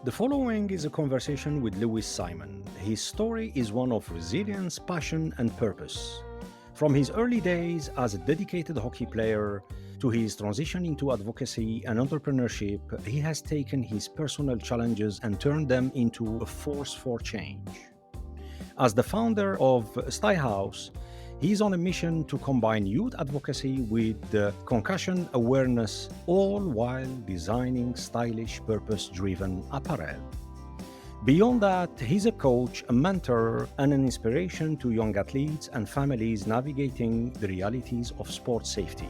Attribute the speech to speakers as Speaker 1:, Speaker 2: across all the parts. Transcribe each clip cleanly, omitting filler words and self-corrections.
Speaker 1: The following is a conversation with Lewis Simon. His story is one of resilience, passion, and purpose. From his early days as a dedicated hockey player to his transition into advocacy and entrepreneurship, he has taken his personal challenges and turned them into a force for change. As the founder of Sty House, he's on a mission to combine youth advocacy with concussion awareness, all while designing stylish, purpose driven apparel. Beyond that, he's a coach, a mentor, and an inspiration to young athletes and families navigating the realities of sports safety.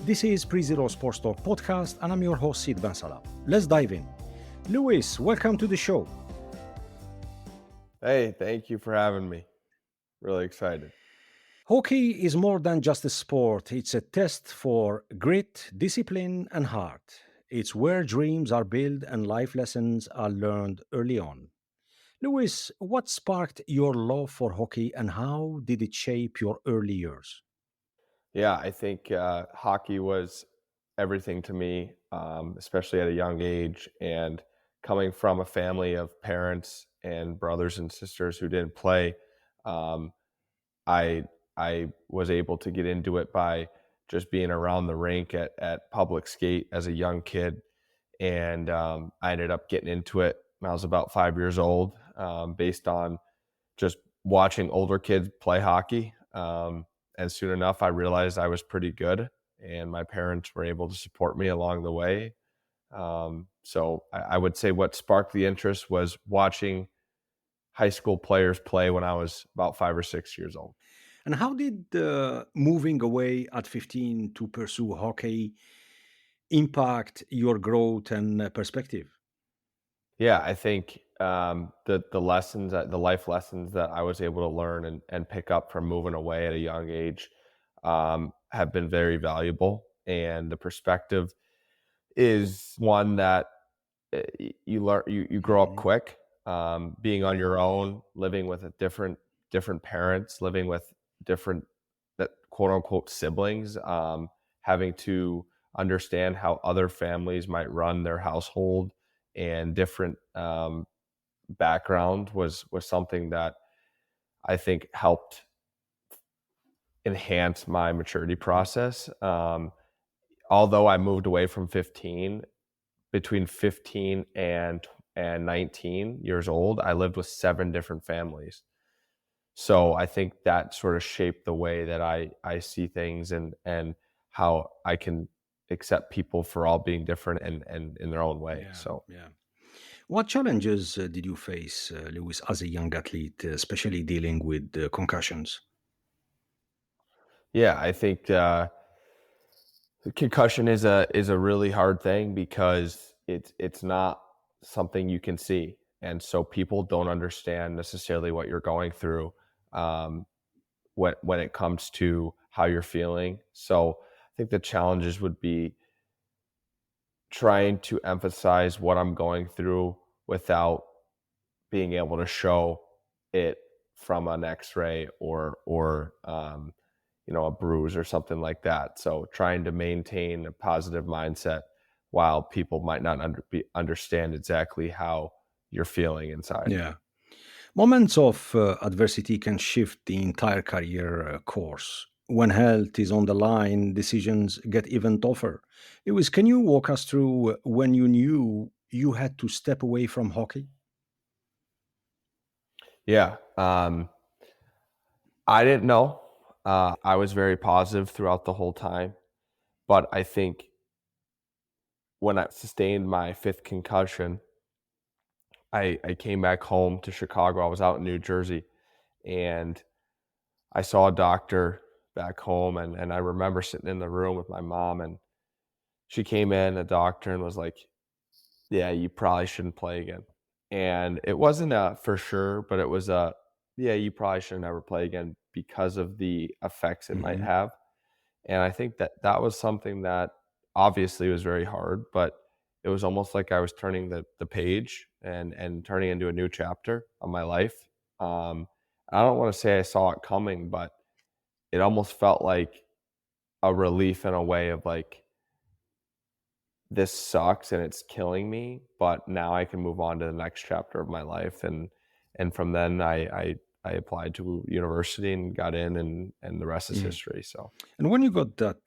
Speaker 1: This is Pre-Zero Sports Talk podcast, and I'm your host, Sid Ben Salah. Let's dive in. Lewis, welcome to the show.
Speaker 2: Hey, thank you for having me. Really excited.
Speaker 1: Hockey is more than just a sport. It's a test for grit, discipline, and heart. It's where dreams are built and life lessons are learned early on. Lewis, what sparked your love for hockey and how did it shape your early years?
Speaker 2: Yeah, I think hockey was everything to me, especially at a young age. And coming from a family of parents and brothers and sisters who didn't play, um, I I was able to get into it by just being around the rink at public skate as a young kid, and I ended up getting into it when I was about 5 years old, based on just watching older kids play hockey. And soon enough, I realized I was pretty good, and my parents were able to support me along the way. So I would say what sparked the interest was watching high school players play when I was about 5 or 6 years old.
Speaker 1: And how did moving away at 15 to pursue hockey impact your growth and perspective?
Speaker 2: Yeah, I think the lessons, the life lessons that I was able to learn and pick up from moving away at a young age, have been very valuable. And the perspective is one that you learn, you grow up
Speaker 1: Mhm.
Speaker 2: quick, being on your own, living with a different parents, living with different, that quote unquote siblings, having to understand how other families might run their household and different background was something that I think helped enhance my maturity process. Although I moved away from 15, between 15 and 19 years old, I lived with 7 different families. So I think that sort of shaped the way that I see things, and how I can accept people for all being different and in their own way.
Speaker 1: Yeah,
Speaker 2: So
Speaker 1: yeah. What challenges did you face, Lewis, as a young athlete, especially dealing with concussions?
Speaker 2: yeah, I think concussion is a really hard thing because it's not something you can see, and so people don't understand necessarily what you're going through, um, when it comes to how you're feeling. So I think the challenges would be trying to emphasize what I'm going through without being able to show it from an X-ray or a bruise or something like that. So trying to maintain a positive mindset while people might not understand exactly how you're feeling inside.
Speaker 1: Yeah. Moments of adversity can shift the entire career course. When health is on the line, decisions get even tougher. Lewis, can you walk us through when you knew you had to step away from hockey?
Speaker 2: Yeah, I didn't know. I was very positive throughout the whole time, but I think when I sustained my fifth concussion, I came back home to Chicago. I was out in New Jersey, and I saw a doctor back home, and I remember sitting in the room with my mom, and she came in, the doctor, and was like, "Yeah, you probably shouldn't play again." And it wasn't a for sure, but it was a, "Yeah, you probably should never play again," because of the effects it might
Speaker 1: Hmm.
Speaker 2: have. And I think that that was something that obviously was very hard, but it was almost like I was turning the page and turning into a new chapter of my life. Um, I don't want to say I saw it coming, but it almost felt like a relief in a way of like, this sucks and it's killing me, but now I can move on to the next chapter of my life. And from then I applied to university and got in, and the rest is
Speaker 1: Mm.
Speaker 2: history. So
Speaker 1: And when you got that,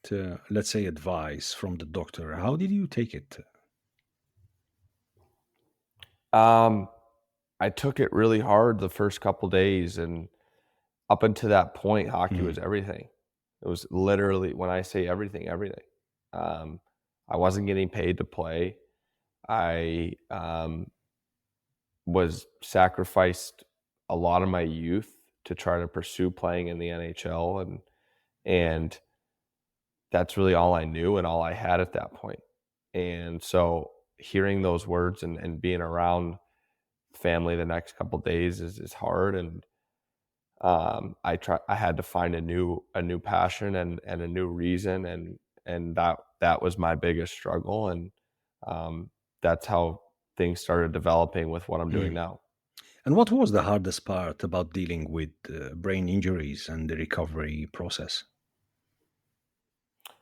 Speaker 1: let's say, advice from the doctor, how did you take it?
Speaker 2: um I took it really hard the first couple days, and up until that point, hockey was
Speaker 1: Mm.
Speaker 2: everything. It was literally, when I say everything, everything. Um, I wasn't getting paid to play. I was sacrificed a lot of my youth to try to pursue playing in the NHL, and that's really all I knew and all I had at that point. And so hearing those words and being around family the next couple days is hard. And I had to find a new passion and a new reason, and that was my biggest struggle. And um, that's how things started developing with what I'm doing
Speaker 1: Mm.
Speaker 2: now.
Speaker 1: And what was the hardest part about dealing with brain injuries and the recovery process?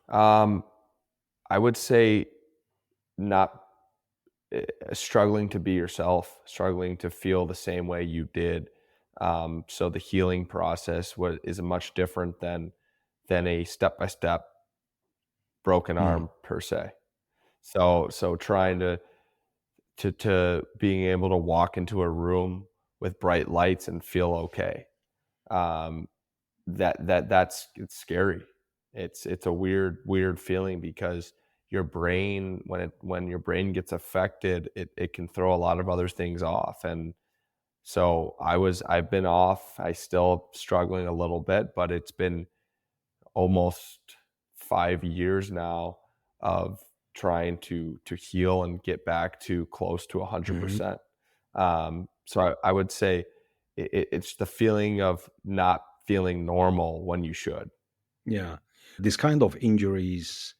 Speaker 2: um, I would say not struggling to be yourself, struggling to feel the same way you did. So the healing process is much different than a step by step broken
Speaker 1: Mm.
Speaker 2: arm per se. So trying to being able to walk into a room with bright lights and feel okay. Um, that's it's scary. It's a weird feeling, because your brain, when your brain gets affected, it can throw a lot of other things off. And so I've been off. I still struggling a little bit, but it's been almost 5 years now of trying to heal and get back to close to
Speaker 1: Mhm.
Speaker 2: 100%. So I would say it's the feeling of not feeling normal when you should.
Speaker 1: Yeah. This kind of injuries,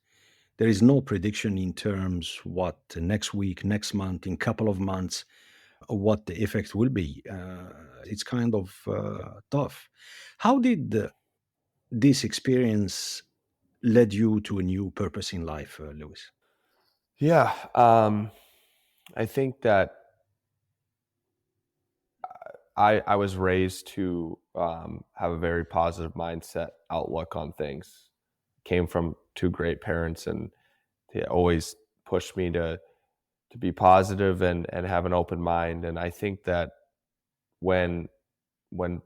Speaker 1: there is no prediction in terms what next week, next month, in couple of months, what the effect will be. It's kind of tough. How did this experience led you to a new purpose in life, Lewis?
Speaker 2: Yeah, I think that I was raised to have a very positive mindset outlook on things. Came from two great parents, and they always pushed me to be positive and have an open mind. And I think that when when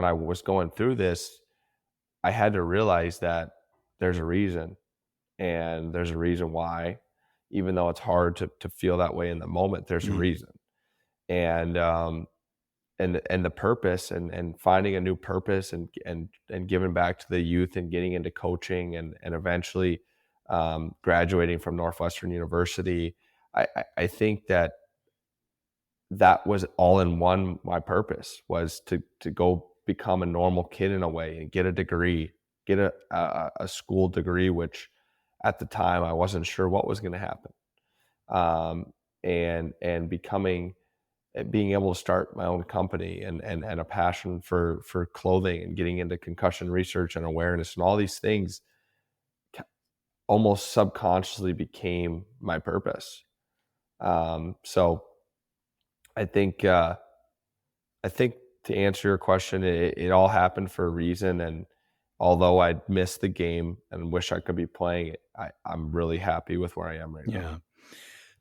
Speaker 2: I was going through this, I had to realize that there's a reason, and there's a reason why. Even though it's hard to feel that way in the moment, there's a
Speaker 1: Mm.
Speaker 2: reason. And and the purpose, and finding a new purpose, and giving back to the youth, and getting into coaching, and eventually graduating from Northwestern University. I think that that was all in one. My purpose was to go become a normal kid in a way, and get a degree, get a school degree, which at the time I wasn't sure what was going to happen. Um, and being able to start my own company, and a passion for clothing, and getting into concussion research and awareness, and all these things almost subconsciously became my purpose. So I think I think to answer your question, it all happened for a reason. And although I missed the game and wish I could be playing it, I'm really happy with where I am right now.
Speaker 1: Yeah.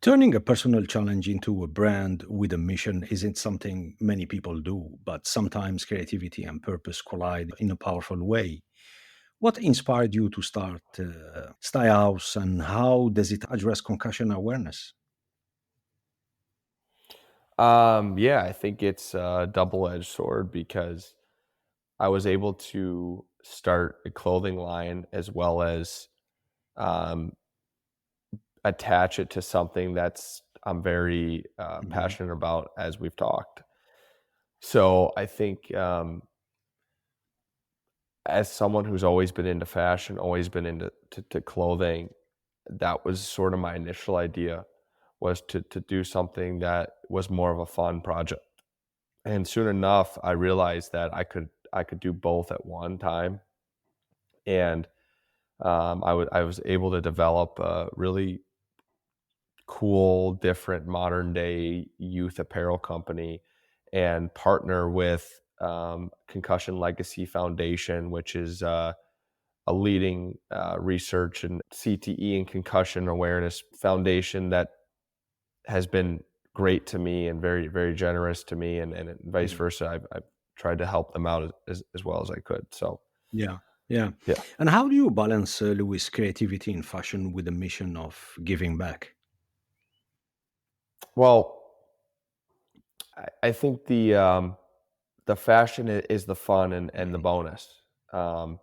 Speaker 1: Turning a personal challenge into a brand with a mission isn't something many people do, but sometimes creativity and purpose collide in a powerful way. What inspired you to start Stay House, and how does it address concussion awareness?
Speaker 2: Yeah, I think it's a double-edged sword, because I was able to start a clothing line, as well as um, attach it to something that's I'm very
Speaker 1: Mhm.
Speaker 2: passionate about, as we've talked. So I think, as someone who's always been into fashion, always been into to clothing, that was sort of my initial idea, was to do something that was more of a fun project. And soon enough, I realized that I could do both at one time. And I was able to develop a really cool, different modern day youth apparel company and partner with Concussion Legacy Foundation, which is a leading research and CTE and concussion awareness foundation that has been great to me and very, very generous to me, and vice
Speaker 1: Mm.
Speaker 2: versa. I've tried to help them out as well as I could. So,
Speaker 1: Yeah, yeah.
Speaker 2: yeah.
Speaker 1: And how do you balance Louis' creativity in fashion with the mission of giving back?
Speaker 2: Well, I think the fashion is the fun and the
Speaker 1: Mhm.
Speaker 2: bonus. Um,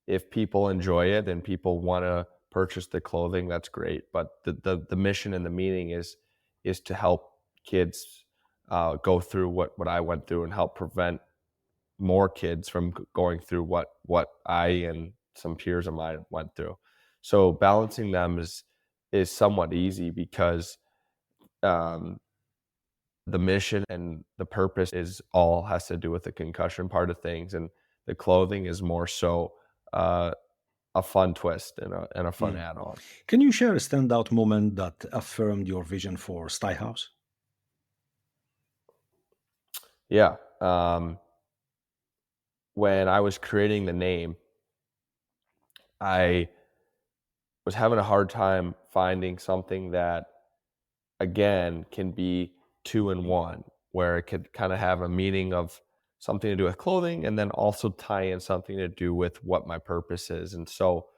Speaker 2: if people enjoy it and people want to purchase the clothing, that's great. But the mission and the meaning is to help kids go through what I went through and help prevent more kids from going through what I and some peers of mine went through. So balancing them is somewhat easy because um, the mission and the purpose is all has to do with the concussion part of things, and the clothing is more so uh, a fun twist and a fun
Speaker 1: Mm.
Speaker 2: add-on.
Speaker 1: Can you share a standout moment that affirmed your vision for Style House?
Speaker 2: Yeah. When I was creating the name, I was having a hard time finding something that again can be two in one, where it could kind of have a meaning of something to do with clothing and then also tie in something to do with what my purpose is. And so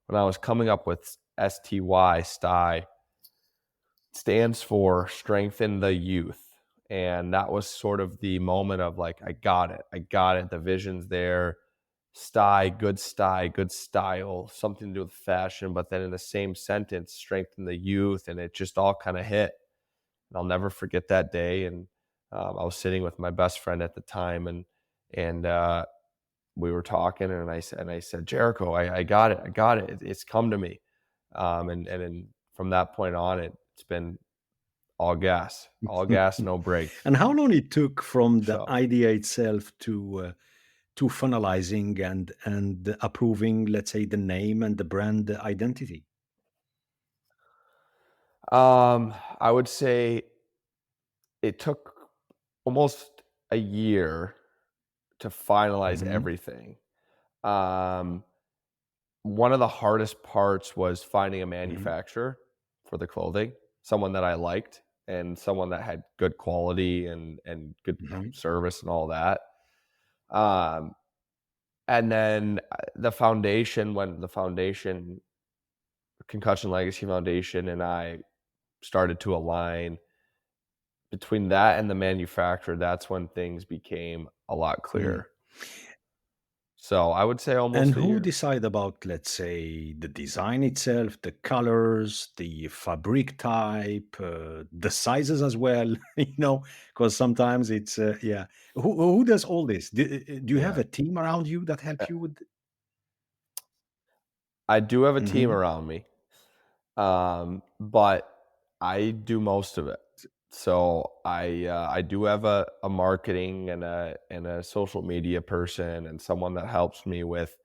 Speaker 2: when I was coming up with STY, stands for strengthen the youth. And that was sort of the moment of like, I got it. I got it. The vision's there. Good style, something to do with fashion. But then in the same sentence, strengthen the youth. And it just all kind of hit. And I'll never forget that day. And I was sitting with my best friend at the time, and we were talking, and I said, Jericho, I got it, I got it. It's come to me, and then from that point on, it's been all gas, no brakes.
Speaker 1: And how long it took from the
Speaker 2: So,
Speaker 1: idea itself to finalizing and approving, let's say, the name and the brand identity?
Speaker 2: I would say it took almost a year to finalize
Speaker 1: Mhm,
Speaker 2: everything. Um, One of the hardest parts was finding a
Speaker 1: mhm,
Speaker 2: manufacturer for the clothing, someone that I liked and someone that had good quality and good
Speaker 1: mhm.
Speaker 2: service and all that. Um, and then the foundation, when the foundation, Concussion Legacy Foundation, and I started to align between that and the manufacturer, that's when things became a lot
Speaker 1: Mm.
Speaker 2: clearer. So I would say
Speaker 1: And
Speaker 2: almost a
Speaker 1: who
Speaker 2: year.
Speaker 1: decide about, let's say, the design itself, the colors, the fabric type, the sizes as well? Because sometimes it's yeah. Who does all this? Do you have
Speaker 2: Yeah.
Speaker 1: a team around you that help you with?
Speaker 2: I do have a team
Speaker 1: Mhm.
Speaker 2: around me. But I do most of it. So I do have a marketing and a social media person and someone that helps me with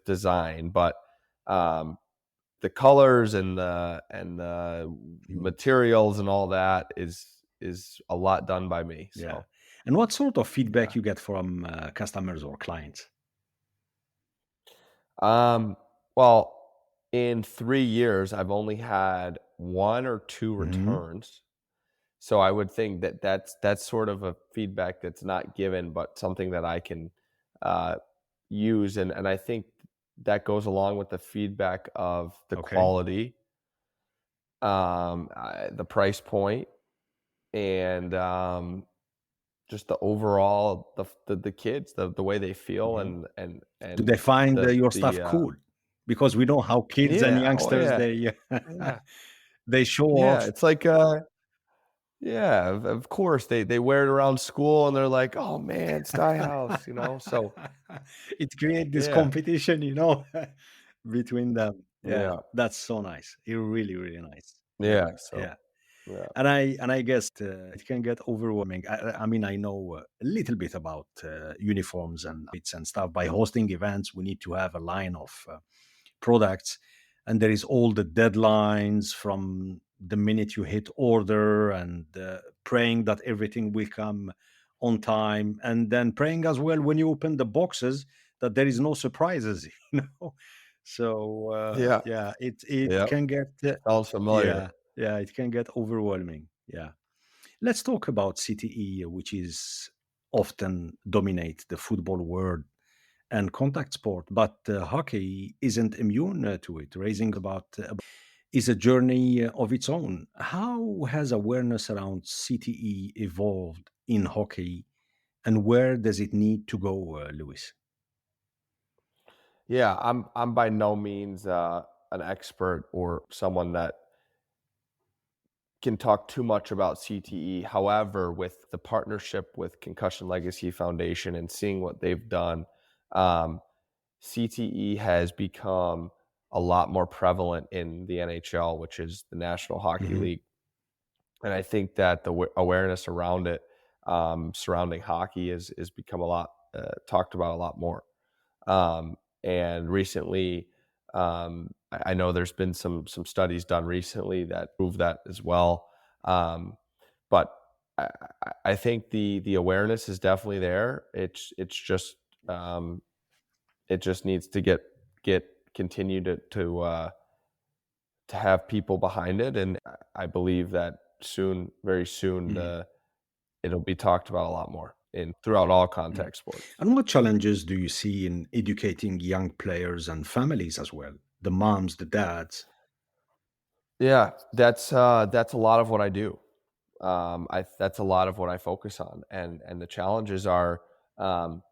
Speaker 2: design. But um, the colors and the
Speaker 1: Mm.
Speaker 2: materials and all that is a lot done by me.
Speaker 1: Yeah.
Speaker 2: So
Speaker 1: And what sort of
Speaker 2: yeah.
Speaker 1: feedback you get from customers or clients?
Speaker 2: Um, well, in 3 years, I've only had one or two
Speaker 1: Mhm.
Speaker 2: returns. So I would think that that's sort of a feedback that's not given, but something that I can uh, use, and I think that goes along with the feedback of the
Speaker 1: Okay.
Speaker 2: quality, the price point, and just the overall the kids, the way they feel,
Speaker 1: Mhm. Do
Speaker 2: and
Speaker 1: they find
Speaker 2: the
Speaker 1: your
Speaker 2: the
Speaker 1: stuff cool? Because we know how kids and
Speaker 2: yeah, oh
Speaker 1: youngsters
Speaker 2: yeah,
Speaker 1: they
Speaker 2: yeah,
Speaker 1: they show
Speaker 2: yeah.
Speaker 1: off.
Speaker 2: It's like yeah, of course they wear it around school and they're like, "Oh man, Sty House," So
Speaker 1: It create this
Speaker 2: yeah,
Speaker 1: competition, between them. Yeah,
Speaker 2: yeah,
Speaker 1: that's so nice. It really, really nice. Yeah,
Speaker 2: yeah. So
Speaker 1: yeah.
Speaker 2: yeah,
Speaker 1: And I guess it can get overwhelming. I mean, I know a little bit about uniforms and outfits and stuff. By hosting events, we need to have a line of products, and there is all the deadlines from the minute you hit order, and praying that everything will come on time, and then praying as well when you open the boxes that there is no surprises, So
Speaker 2: Yeah.
Speaker 1: yeah, it
Speaker 2: Yep.
Speaker 1: can get
Speaker 2: Sounds familiar.
Speaker 1: yeah, yeah, it can get overwhelming. Yeah. Let's talk about CTE, which is often dominate the football world and contact sport, but hockey isn't immune to it. Raising about is a journey of its own. How has awareness around CTE evolved in hockey, and where does it need to go, Lewis?
Speaker 2: Yeah, I'm by no means, an expert or someone that can talk too much about CTE. However, with the partnership with Concussion Legacy Foundation and seeing what they've done, um, CTE has become a lot more prevalent in the NHL, which is the National Hockey
Speaker 1: Hmm.
Speaker 2: League. And I think that the awareness around it, surrounding hockey, is become a lot talked about a lot more. And recently, I know there's been some studies done recently that prove that as well. Um, but I think the awareness is definitely there. It's just it just needs to get continue to have people behind it, and I believe that soon, very soon,
Speaker 1: Hmm.
Speaker 2: the it'll be talked about a lot more in throughout all
Speaker 1: Hmm.
Speaker 2: contact sports.
Speaker 1: And what challenges do you see in educating young players and families as well? The moms, the dads.
Speaker 2: Yeah, that's a lot of what I do. I That's a lot of what I focus on, and the challenges are, um,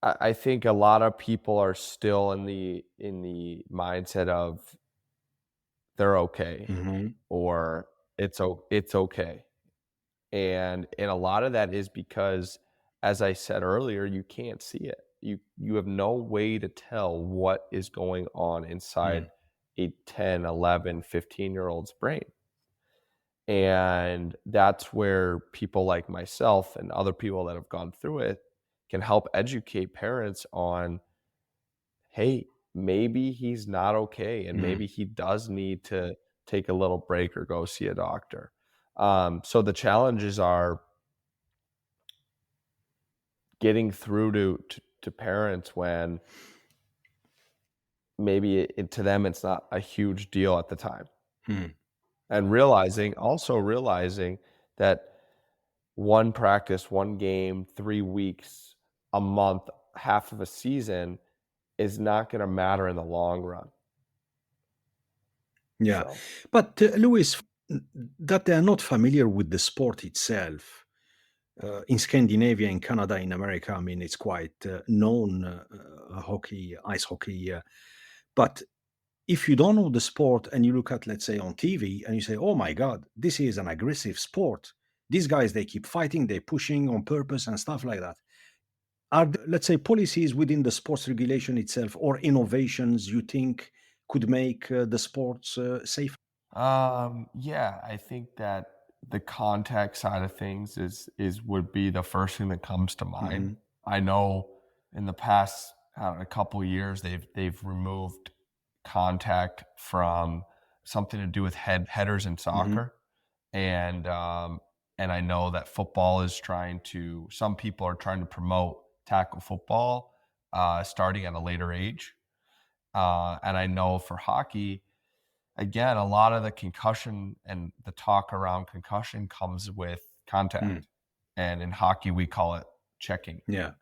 Speaker 2: I think a lot of people are still in the mindset of they're okay
Speaker 1: Hmm.
Speaker 2: or it's okay. And a lot of that is because, as I said earlier, you can't see it. You have no way to tell what is going on inside a 10, 11, 15-year-old's brain. And that's where people like myself and other people that have gone through it can help educate parents on, hey, maybe he's not okay and
Speaker 1: Hmm.
Speaker 2: maybe he does need to take a little break or go see a doctor. So the challenges are getting through to parents when maybe to them it's not a huge deal at the time,
Speaker 1: Hmm.
Speaker 2: and realizing that one practice, one game, 3 weeks, a month, half of a season is not gonna matter in the long run.
Speaker 1: Yeah,
Speaker 2: So
Speaker 1: but Louis, that they are not familiar with the sport itself. In Scandinavia, in Canada, in America, I mean, it's quite known hockey, ice hockey. But if you don't know the sport and you look at, let's say, on TV and you say, "Oh my God, this is an aggressive sport. These guys, they keep fighting, they're pushing on purpose and stuff like that." Are there, let's say, policies within the sports regulation itself or innovations you think could make the sports safer?
Speaker 2: Yeah, I think that the contact side of things is would be the first thing that comes to mind.
Speaker 1: Hmm.
Speaker 2: I know in the past, I don't know, a couple years they've removed contact from something to do with headers in
Speaker 1: Hmm.
Speaker 2: soccer, and I know that football is trying to. Some people are trying to promote tackle football, starting at a later age, and I know for hockey again, a lot of the concussion and the talk around concussion comes with
Speaker 1: Mm.
Speaker 2: contact. And in hockey, we call it checking.
Speaker 1: Yeah.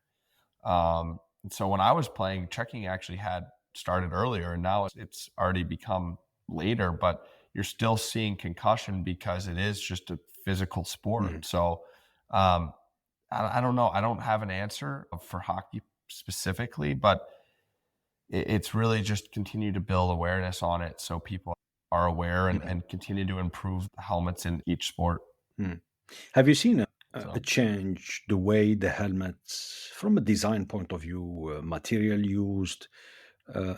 Speaker 2: And so when I was playing, checking actually had started earlier, and now it's already become later, but you're still seeing concussion because it is just a physical
Speaker 1: Mhm.
Speaker 2: sport. So um, I don't know. I don't have an answer for hockey specifically, but it's really just continue to build awareness on it so people are aware
Speaker 1: Mhm.
Speaker 2: and continue to improve the helmets in each sport.
Speaker 1: Mm. Have you seen a
Speaker 2: So,
Speaker 1: change the way the helmets, from a design point of view, material used?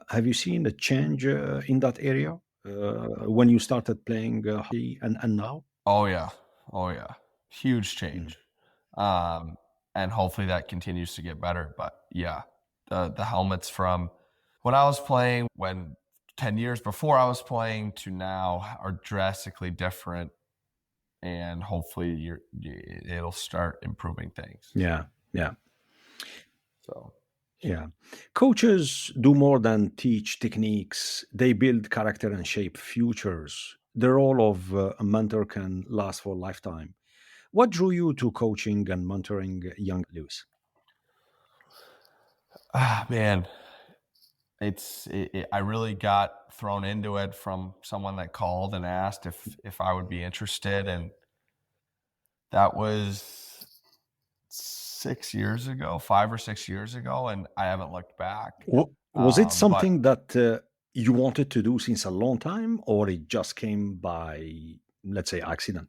Speaker 1: Have you seen a change in that area when you started playing hockey and now?
Speaker 2: oh yeah, oh yeah, huge
Speaker 1: Mm.
Speaker 2: change, um, and hopefully that continues to get better. But yeah, the helmets from when I was playing, when 10 years before I was playing to now are drastically different, and hopefully it'll start improving things.
Speaker 1: Yeah, yeah,
Speaker 2: So
Speaker 1: yeah. Coaches do more than teach techniques, they build character and shape futures. The role of a mentor can last for a lifetime. What drew you to coaching and mentoring young Lewis?
Speaker 2: man, I really got thrown into it from someone that called and asked if I would be interested, and that was 6 years ago, 5 or 6 years ago, and I haven't looked back.
Speaker 1: Was it
Speaker 2: But
Speaker 1: something that you wanted to do since a long time, or it just came by, let's say, accident?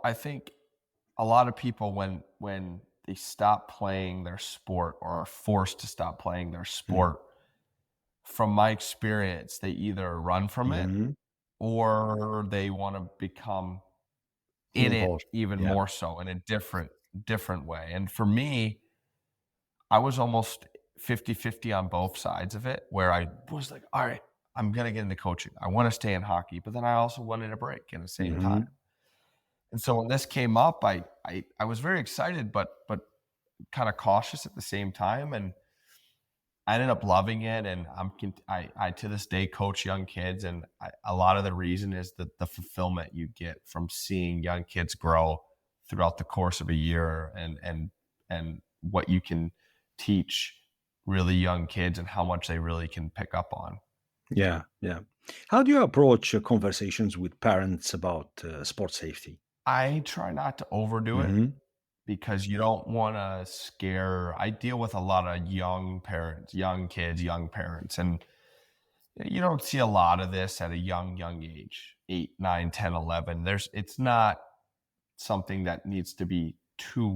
Speaker 2: I think a lot of people when they stop playing their sport or are forced to stop playing their
Speaker 1: Mm.
Speaker 2: sport, from my experience, they either run from it
Speaker 1: Mhm.
Speaker 2: or they want to become in it
Speaker 1: Involved.
Speaker 2: even
Speaker 1: Yeah.
Speaker 2: more so in a different way. And for me, I was almost 50-50 on both sides of it, where I was like, all right, I'm gonna get into coaching. I want to stay in hockey, but then I also wanted a break at the same time.
Speaker 1: Mhm.
Speaker 2: And so when this came up, I was very excited, but kind of cautious at the same time. And I ended up loving it, and I to this day coach young kids, and a lot of the reason is the fulfillment you get from seeing young kids grow throughout the course of a year, and what you can teach really young kids and how much they really can pick up on.
Speaker 1: Yeah, yeah. How do you approach conversations with parents about sport safety?
Speaker 2: I try not to overdo it
Speaker 1: Mhm.
Speaker 2: because you don't want to scare. I deal with a lot of young parents, young kids, young parents, and you don't see a lot of this at a young age, 8, 9, 10, 11. It's not something that needs to be too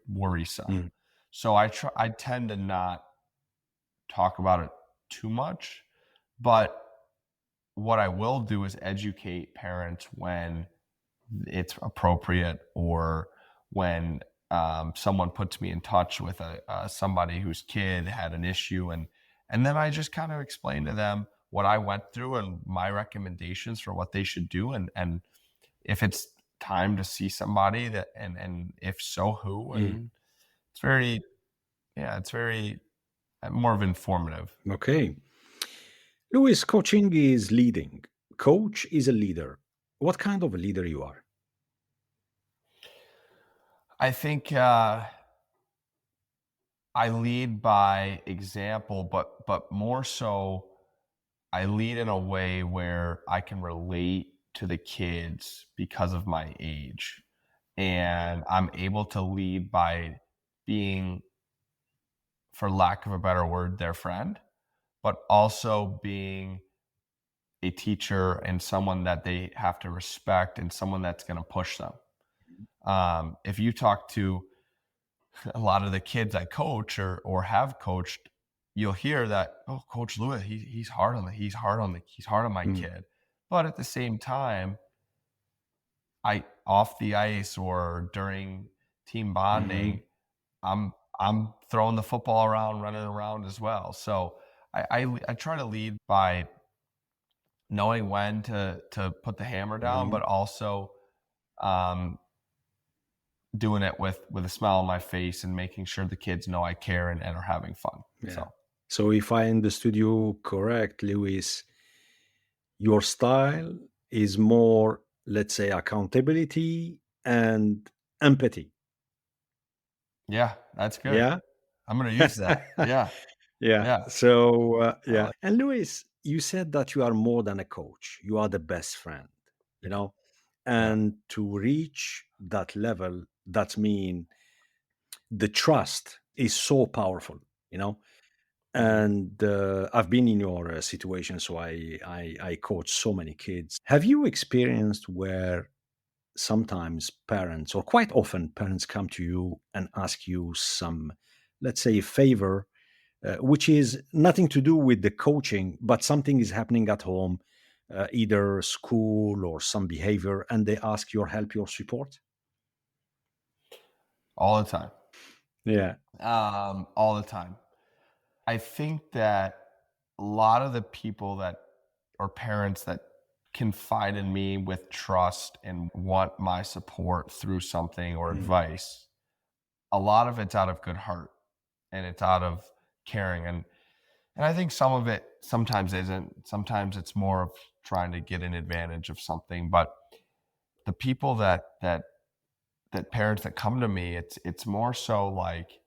Speaker 2: worrisome.
Speaker 1: Mm.
Speaker 2: So I tend to not talk about it too much, but what I will do is educate parents when it's appropriate, or when someone puts me in touch with somebody whose kid had an issue, and then I just kind of explain to them what I went through and my recommendations for what they should do, and if it's time to see somebody, that and if so, who.
Speaker 1: Mm.
Speaker 2: And it's very, yeah, it's very more of informative.
Speaker 1: Okay. Louis, coaching is leading. Coach is a leader. What kind of a leader you are?
Speaker 2: I think I lead by example, but more so I lead in a way where I can relate to the kids because of my age. And I'm able to lead by being, for lack of a better word, their friend, but also being a teacher and someone that they have to respect and someone that's going to push them. If you talk to a lot of the kids I coach or have coached, you'll hear that, oh, Coach Lewis, he's hard on my
Speaker 1: Mm.
Speaker 2: kid. But at the same time, I off the ice or during team
Speaker 1: Mhm.
Speaker 2: bonding, I'm I'm throwing the football around, running around as well. So I try to lead by knowing when to put the hammer down,
Speaker 1: Mhm.
Speaker 2: but also um, doing it with a smile on my face and making sure the kids know I care and are having fun.
Speaker 1: Yeah.
Speaker 2: So
Speaker 1: So if I understood you correct, Lewis, your style is more, let's say, accountability and empathy.
Speaker 2: yeah, that's good.
Speaker 1: Yeah.
Speaker 2: I'm gonna use that. Yeah,
Speaker 1: Yeah.
Speaker 2: yeah,
Speaker 1: So,
Speaker 2: I
Speaker 1: yeah.
Speaker 2: like.
Speaker 1: And Louis, you said that you are more than a coach. You are the best friend, you know?
Speaker 2: Yeah,
Speaker 1: And to reach that level, that mean the trust is so powerful, you know?
Speaker 2: mhm.
Speaker 1: And I've been in your situation, so I coach so many kids. Have you experienced where sometimes parents, or quite often parents, come to you and ask you some, let's say, favor, which is nothing to do with the coaching, but something is happening at home, either school or some behavior, and they ask your help, your support?
Speaker 2: All the time,
Speaker 1: Yeah.
Speaker 2: all the time. I think that a lot of the people that or parents that confide in me with trust and want my support through something or
Speaker 1: Mhm.
Speaker 2: advice, a lot of it's out of good heart and it's out of caring. And I think some of it sometimes isn't. Sometimes it's more of trying to get an advantage of something. But the people that parents that come to me, it's more so like,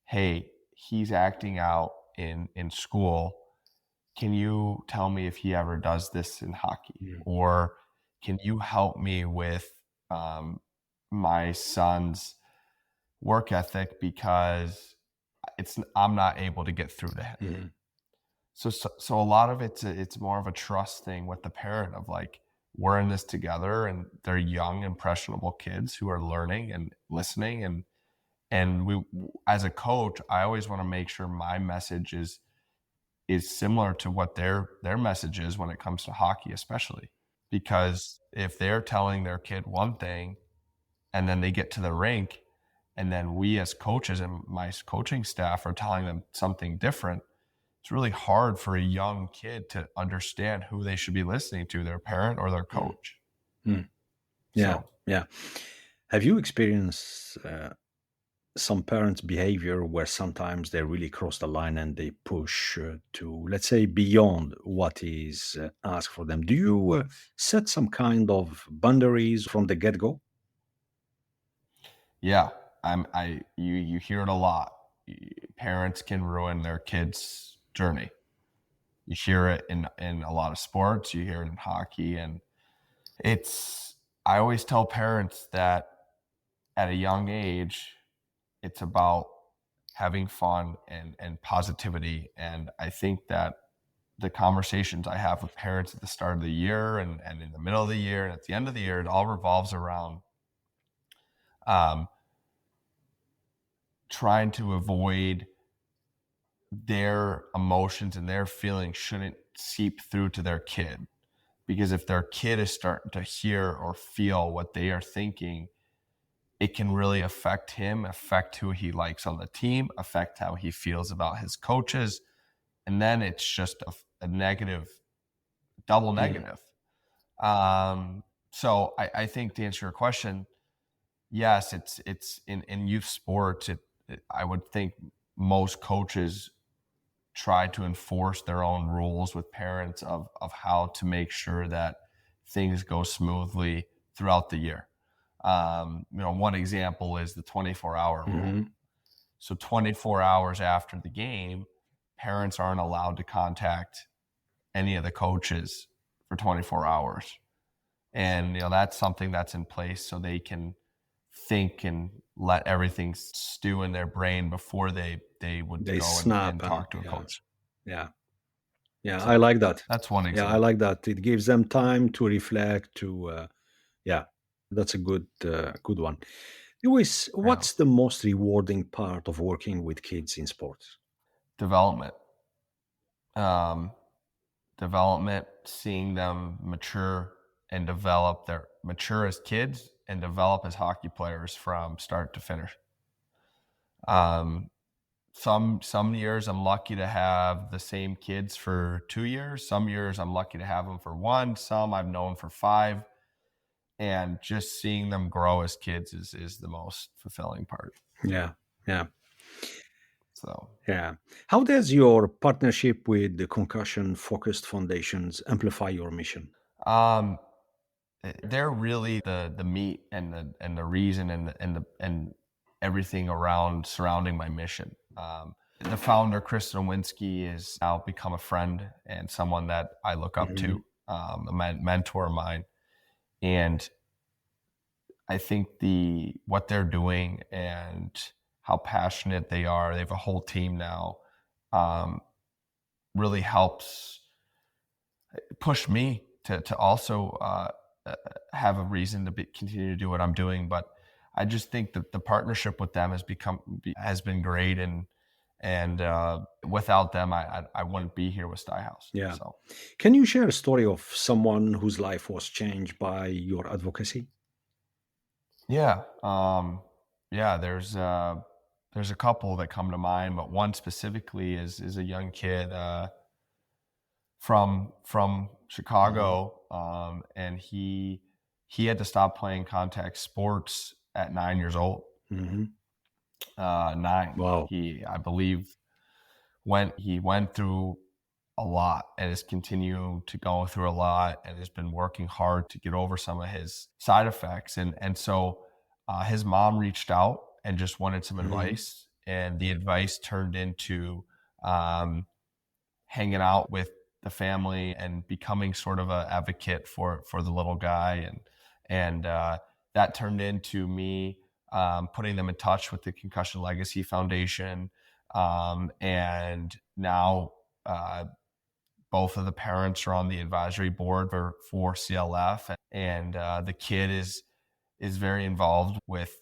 Speaker 2: hey, he's acting out in school. Can you tell me if he ever does this in hockey?
Speaker 1: Mhm.
Speaker 2: Or can you help me with my son's work ethic because I'm not able to get through to him.
Speaker 1: Mhm.
Speaker 2: So a lot of it's more of a trust thing with the parent of like we're in this together and they're young impressionable kids who are learning and listening and we as a coach I always want to make sure my message is similar to what their message is when it comes to hockey especially because if they're telling their kid one thing and then they get to the rink and then we as coaches and my coaching staff are telling them something different, it's really hard for a young kid to understand who they should be listening to, their parent or their
Speaker 1: Mhm.
Speaker 2: coach.
Speaker 1: Mhm. Yeah,
Speaker 2: So
Speaker 1: yeah. Have you experienced some parents' behavior where sometimes they really cross the line and they push to, let's say, beyond what is asked for them? Do you set some kind of boundaries from the get go?
Speaker 2: yeah, you hear it a lot. Parents can ruin their kids' journey. You hear it in a lot of sports, you hear it in hockey, and it's I always tell parents that at a young age, it's about having fun and positivity. And I think that the conversations I have with parents at the start of the year and in the middle of the year and at the end of the year, it all revolves around um, trying to avoid their emotions and their feelings shouldn't seep through to their kid. Because if their kid is starting to hear or feel what they are thinking, it can really affect him, affect who he likes on the team, affect how he feels about his coaches. And then it's just a negative, double
Speaker 1: Mhm.
Speaker 2: negative. So I think to answer your question, yes, it's in youth sports. I would think most coaches try to enforce their own rules with parents of how to make sure that things go smoothly throughout the year. One example is the 24-hour rule.
Speaker 1: Mhm.
Speaker 2: So 24 hours after the game, parents aren't allowed to contact any of the coaches for 24 hours. And that's something that's in place so they can think and let everything stew in their brain before they would
Speaker 1: They
Speaker 2: go
Speaker 1: snap
Speaker 2: and
Speaker 1: and
Speaker 2: talk to a
Speaker 1: yeah,
Speaker 2: coach.
Speaker 1: yeah, yeah. I
Speaker 2: So
Speaker 1: like that.
Speaker 2: that's one
Speaker 1: Yeah, I
Speaker 2: example.
Speaker 1: like that. It gives them time to reflect. Yeah, that's a good one. Lewis,
Speaker 2: Yeah.
Speaker 1: what's the most rewarding part of working with kids in sports?
Speaker 2: Development. Um, development, seeing them mature and develop their mature as kids and develop as hockey players from start to finish. Um, some years I'm lucky to have the same kids for 2 years. Some years I'm lucky to have them for one. Some I've known for five. And just seeing them grow as kids is the most fulfilling part.
Speaker 1: Yeah, yeah,
Speaker 2: So
Speaker 1: yeah. How does your partnership with the Concussion Focused Foundations amplify your mission?
Speaker 2: um they're really the meat and the reason and everything around surrounding my mission. The founder, Chris Nowinski, is now become a friend and someone that I look up
Speaker 1: Mhm.
Speaker 2: to, a mentor of mine. And I think the what they're doing and how passionate they are, they have a whole team now, um, really helps push me to also have a reason to continue to do what I'm doing. But I just think that the partnership with them has been great, and without them, I wouldn't be here with Styhouse.
Speaker 1: Yeah.
Speaker 2: So
Speaker 1: Can you share a story of someone whose life was changed by your advocacy?
Speaker 2: yeah, yeah. There's a couple that come to mind, but one specifically is a young kid. from
Speaker 1: Mhm.
Speaker 2: Chicago, and he had to stop playing contact sports at 9 years old.
Speaker 1: Mhm.
Speaker 2: 9.
Speaker 1: Wow.
Speaker 2: He, I believe, went through a lot and is continuing to go through a lot and has been working hard to get over some of his side effects. And so his mom reached out and just wanted some
Speaker 1: Mhm.
Speaker 2: advice, and the advice turned into um, hanging out with the family and becoming sort of a advocate for the little guy, and that turned into me putting them in touch with the Concussion Legacy Foundation, and now both of the parents are on the advisory board for CLF, and the kid is very involved with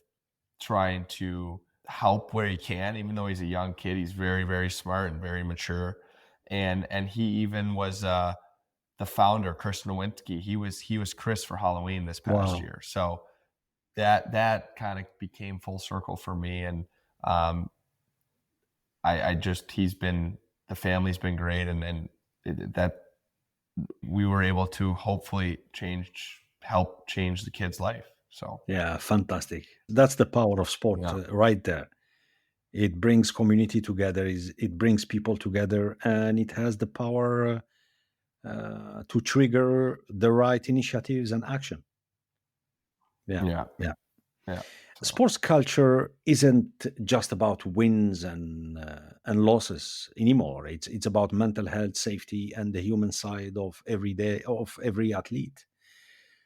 Speaker 2: trying to help where he can. Even though he's a young kid, he's very, very smart and very mature. And he even was the founder, Chris Nowinski. He was Chris for Halloween this past
Speaker 1: Wow.
Speaker 2: year. So that kind of became full circle for me. And um, I just he's been the family's been great, and that we were able to hopefully help change the kid's life. So
Speaker 1: Yeah, fantastic. That's the power of sport,
Speaker 2: yeah,
Speaker 1: right there. It brings community together, it brings people together, and it has the power to trigger the right initiatives and action. Yeah,
Speaker 2: yeah,
Speaker 1: yeah.
Speaker 2: yeah. So
Speaker 1: Sports culture isn't just about wins and losses anymore. It's about mental health, safety, and the human side of every athlete.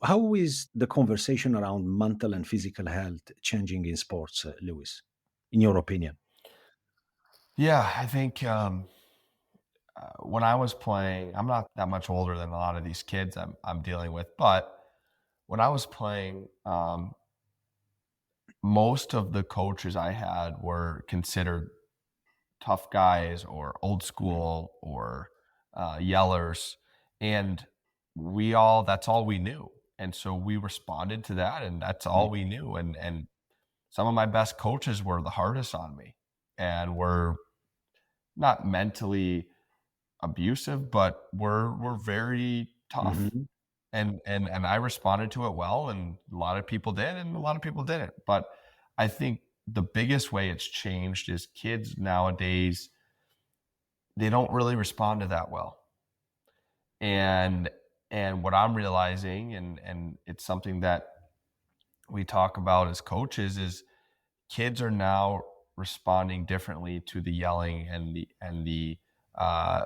Speaker 1: How is the conversation around mental and physical health changing in sports, Lewis? In your opinion?
Speaker 2: yeah, I think when I was playing, I'm not that much older than a lot of these kids I'm dealing with, but when I was playing, most of the coaches I had were considered tough guys or old
Speaker 1: Mm,
Speaker 2: school or yellers, and we all that's all we knew, and so we responded to that, and that's all
Speaker 1: mm,
Speaker 2: we knew, and some of my best coaches were the hardest on me and were not mentally abusive, but were very tough.
Speaker 1: mhm.
Speaker 2: And I responded to it well, and a lot of people did, and a lot of people didn't. But I think the biggest way it's changed is kids nowadays, they don't really respond to that well. And what I'm realizing, and it's something that we talk about as coaches, is kids are now responding differently to the yelling uh,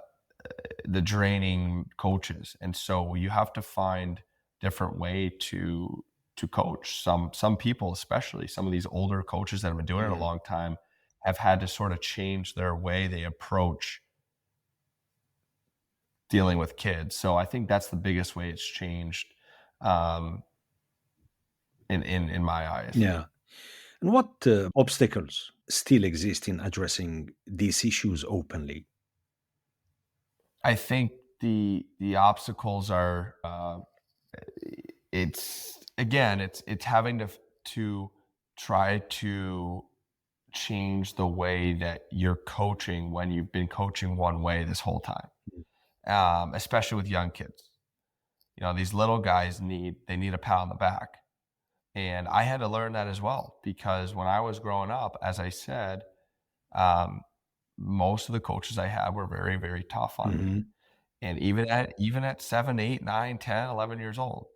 Speaker 2: the draining coaches, and so you have to find different way to coach. Some people, especially some of these older coaches that have been doing it a
Speaker 1: Yeah.
Speaker 2: long time, have had to sort of change their way they approach dealing with kids. So I think that's the biggest way it's changed, um, in my eyes.
Speaker 1: Yeah. And what obstacles still exist in addressing these issues openly?
Speaker 2: I think the obstacles are it's again it's having to try to change the way that you're coaching when you've been coaching one way this whole time, especially with young kids. You know, these little guys need a pat on the back, and I had to learn that as well, because when I was growing up, as I said, um, most of the coaches I had were very, very tough on me,
Speaker 1: Mhm.
Speaker 2: and even at 7, 8, 9, 10, 11 years old.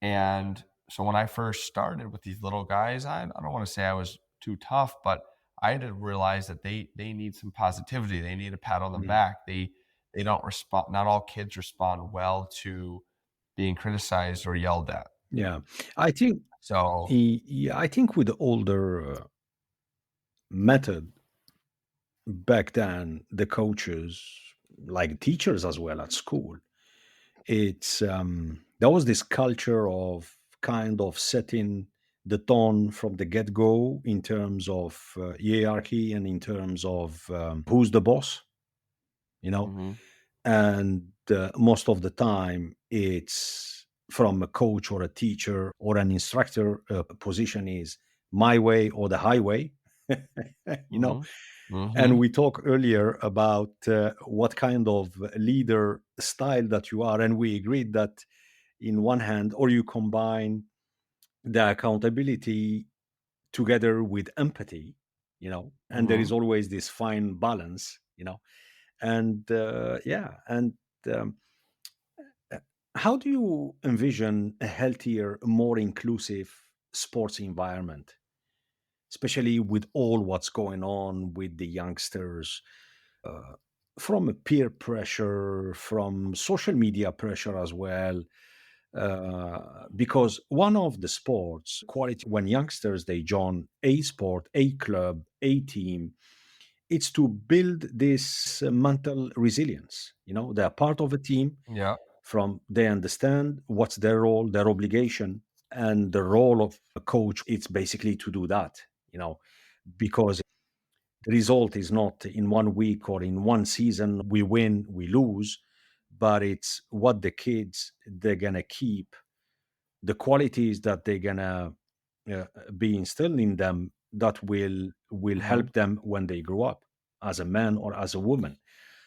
Speaker 2: And so when I first started with these little guys, I don't want to say I was too tough, but I had to realize that they need some positivity. They need a pat on the
Speaker 1: Mm.
Speaker 2: back. They don't respond. Not all kids respond well to being criticized or yelled at.
Speaker 1: Yeah. I think
Speaker 2: So
Speaker 1: yeah, I think with the older method back then, the coaches, like teachers as well at school, it's there was this culture of kind of setting the tone from the get-go in terms of hierarchy and in terms of who's the boss, you know.
Speaker 2: mhm,
Speaker 1: And most of the time it's from a coach or a teacher or an instructor, position is my way or the highway. you know.
Speaker 2: Mhm.
Speaker 1: And
Speaker 2: Mhm.
Speaker 1: we talked earlier about what kind of leader style that you are, and we agreed that in one hand, or you combine the accountability together with empathy, and there is
Speaker 2: Mhm.
Speaker 1: always this fine balance, and yeah, and um, uh, how do you envision a healthier, more inclusive sports environment, especially with all what's going on with the youngsters, from a peer pressure, from social media pressure as well? Because one of the sports quality when youngsters they join a sport, a club, a team, it's to build this mental resilience. They're part of a team.
Speaker 2: Yeah.
Speaker 1: From they understand what's their role, their obligation, and the role of a coach. It's basically to do that. You know, because the result is not in one week or in one season we win, we lose, but it's what the kids they're gonna keep, the qualities that they're gonna uh, be instilled in them that will
Speaker 2: Mhm.
Speaker 1: help them when they grow up as a man or as a woman.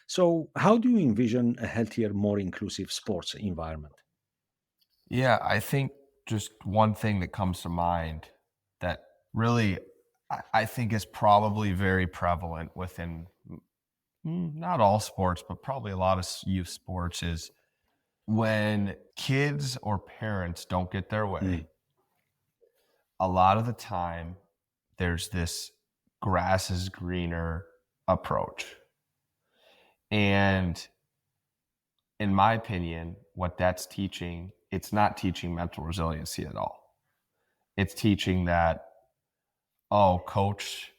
Speaker 1: So how do you envision a healthier, more inclusive sports environment?
Speaker 2: Yeah, I think just one thing that comes to mind that really I think is probably very prevalent within not all sports, but probably a lot of youth sports is when kids or parents don't get their
Speaker 1: Mm.
Speaker 2: way, a lot of the time there's this grass is greener approach. And in my opinion, what that's teaching, it's not teaching mental resiliency at all. It's teaching that, oh, coach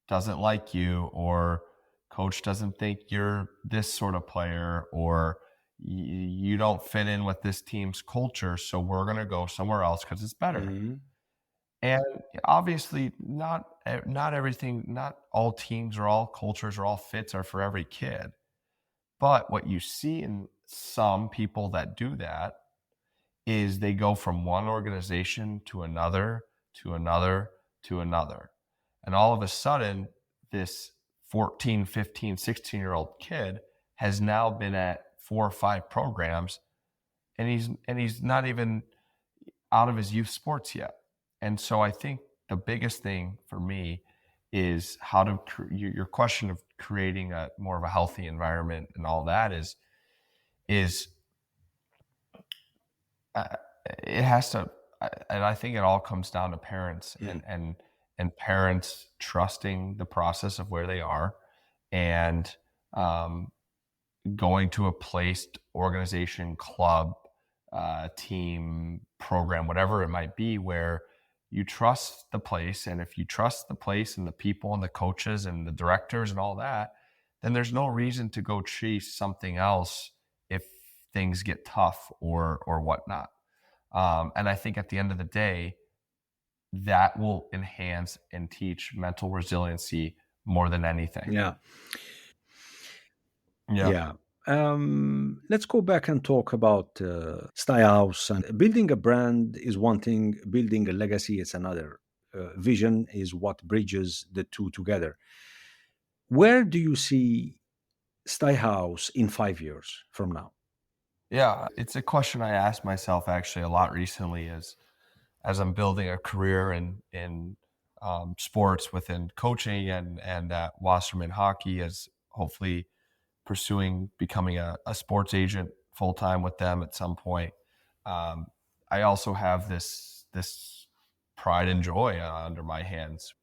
Speaker 2: doesn't like you, or coach doesn't think you're this sort of player, or you don't fit in with this team's culture. So we're going to go somewhere else because it's better.
Speaker 1: Mhm.
Speaker 2: And obviously, not everything, not all teams or all cultures or all fits are for every kid. But what you see in some people that do that is they go from one organization to another, to another, to another. And all of a sudden, this 14, 15, 16-year-old kid has now been at 4 or 5 programs, and he's not even out of his youth sports yet. And so I think the biggest thing for me is how to your question of creating a more of a healthy environment and all that is uh, it has to, and I think it all comes down to parents
Speaker 1: Mm.
Speaker 2: and parents trusting the process of where they are, and um, going to a placed organization, club, team, program, whatever it might be, where you trust the place. And if you trust the place and the people and the coaches and the directors and all that, then there's no reason to go chase something else if things get tough or whatnot. And I think at the end of the day, that will enhance and teach mental resiliency more than anything.
Speaker 1: Yeah.
Speaker 2: Yeah.
Speaker 1: Yeah. Let's go back and talk about Stylehouse. And building a brand is one thing, building a legacy is another. Vision is what bridges the two together. Where do you see Stylehouse in 5 years from now?
Speaker 2: Yeah, it's a question I asked myself actually a lot recently as I'm building a career in sports within coaching and at Wasserman Hockey, as hopefully pursuing becoming a sports agent full time with them at some point. Um, I also have this pride and joy under my hands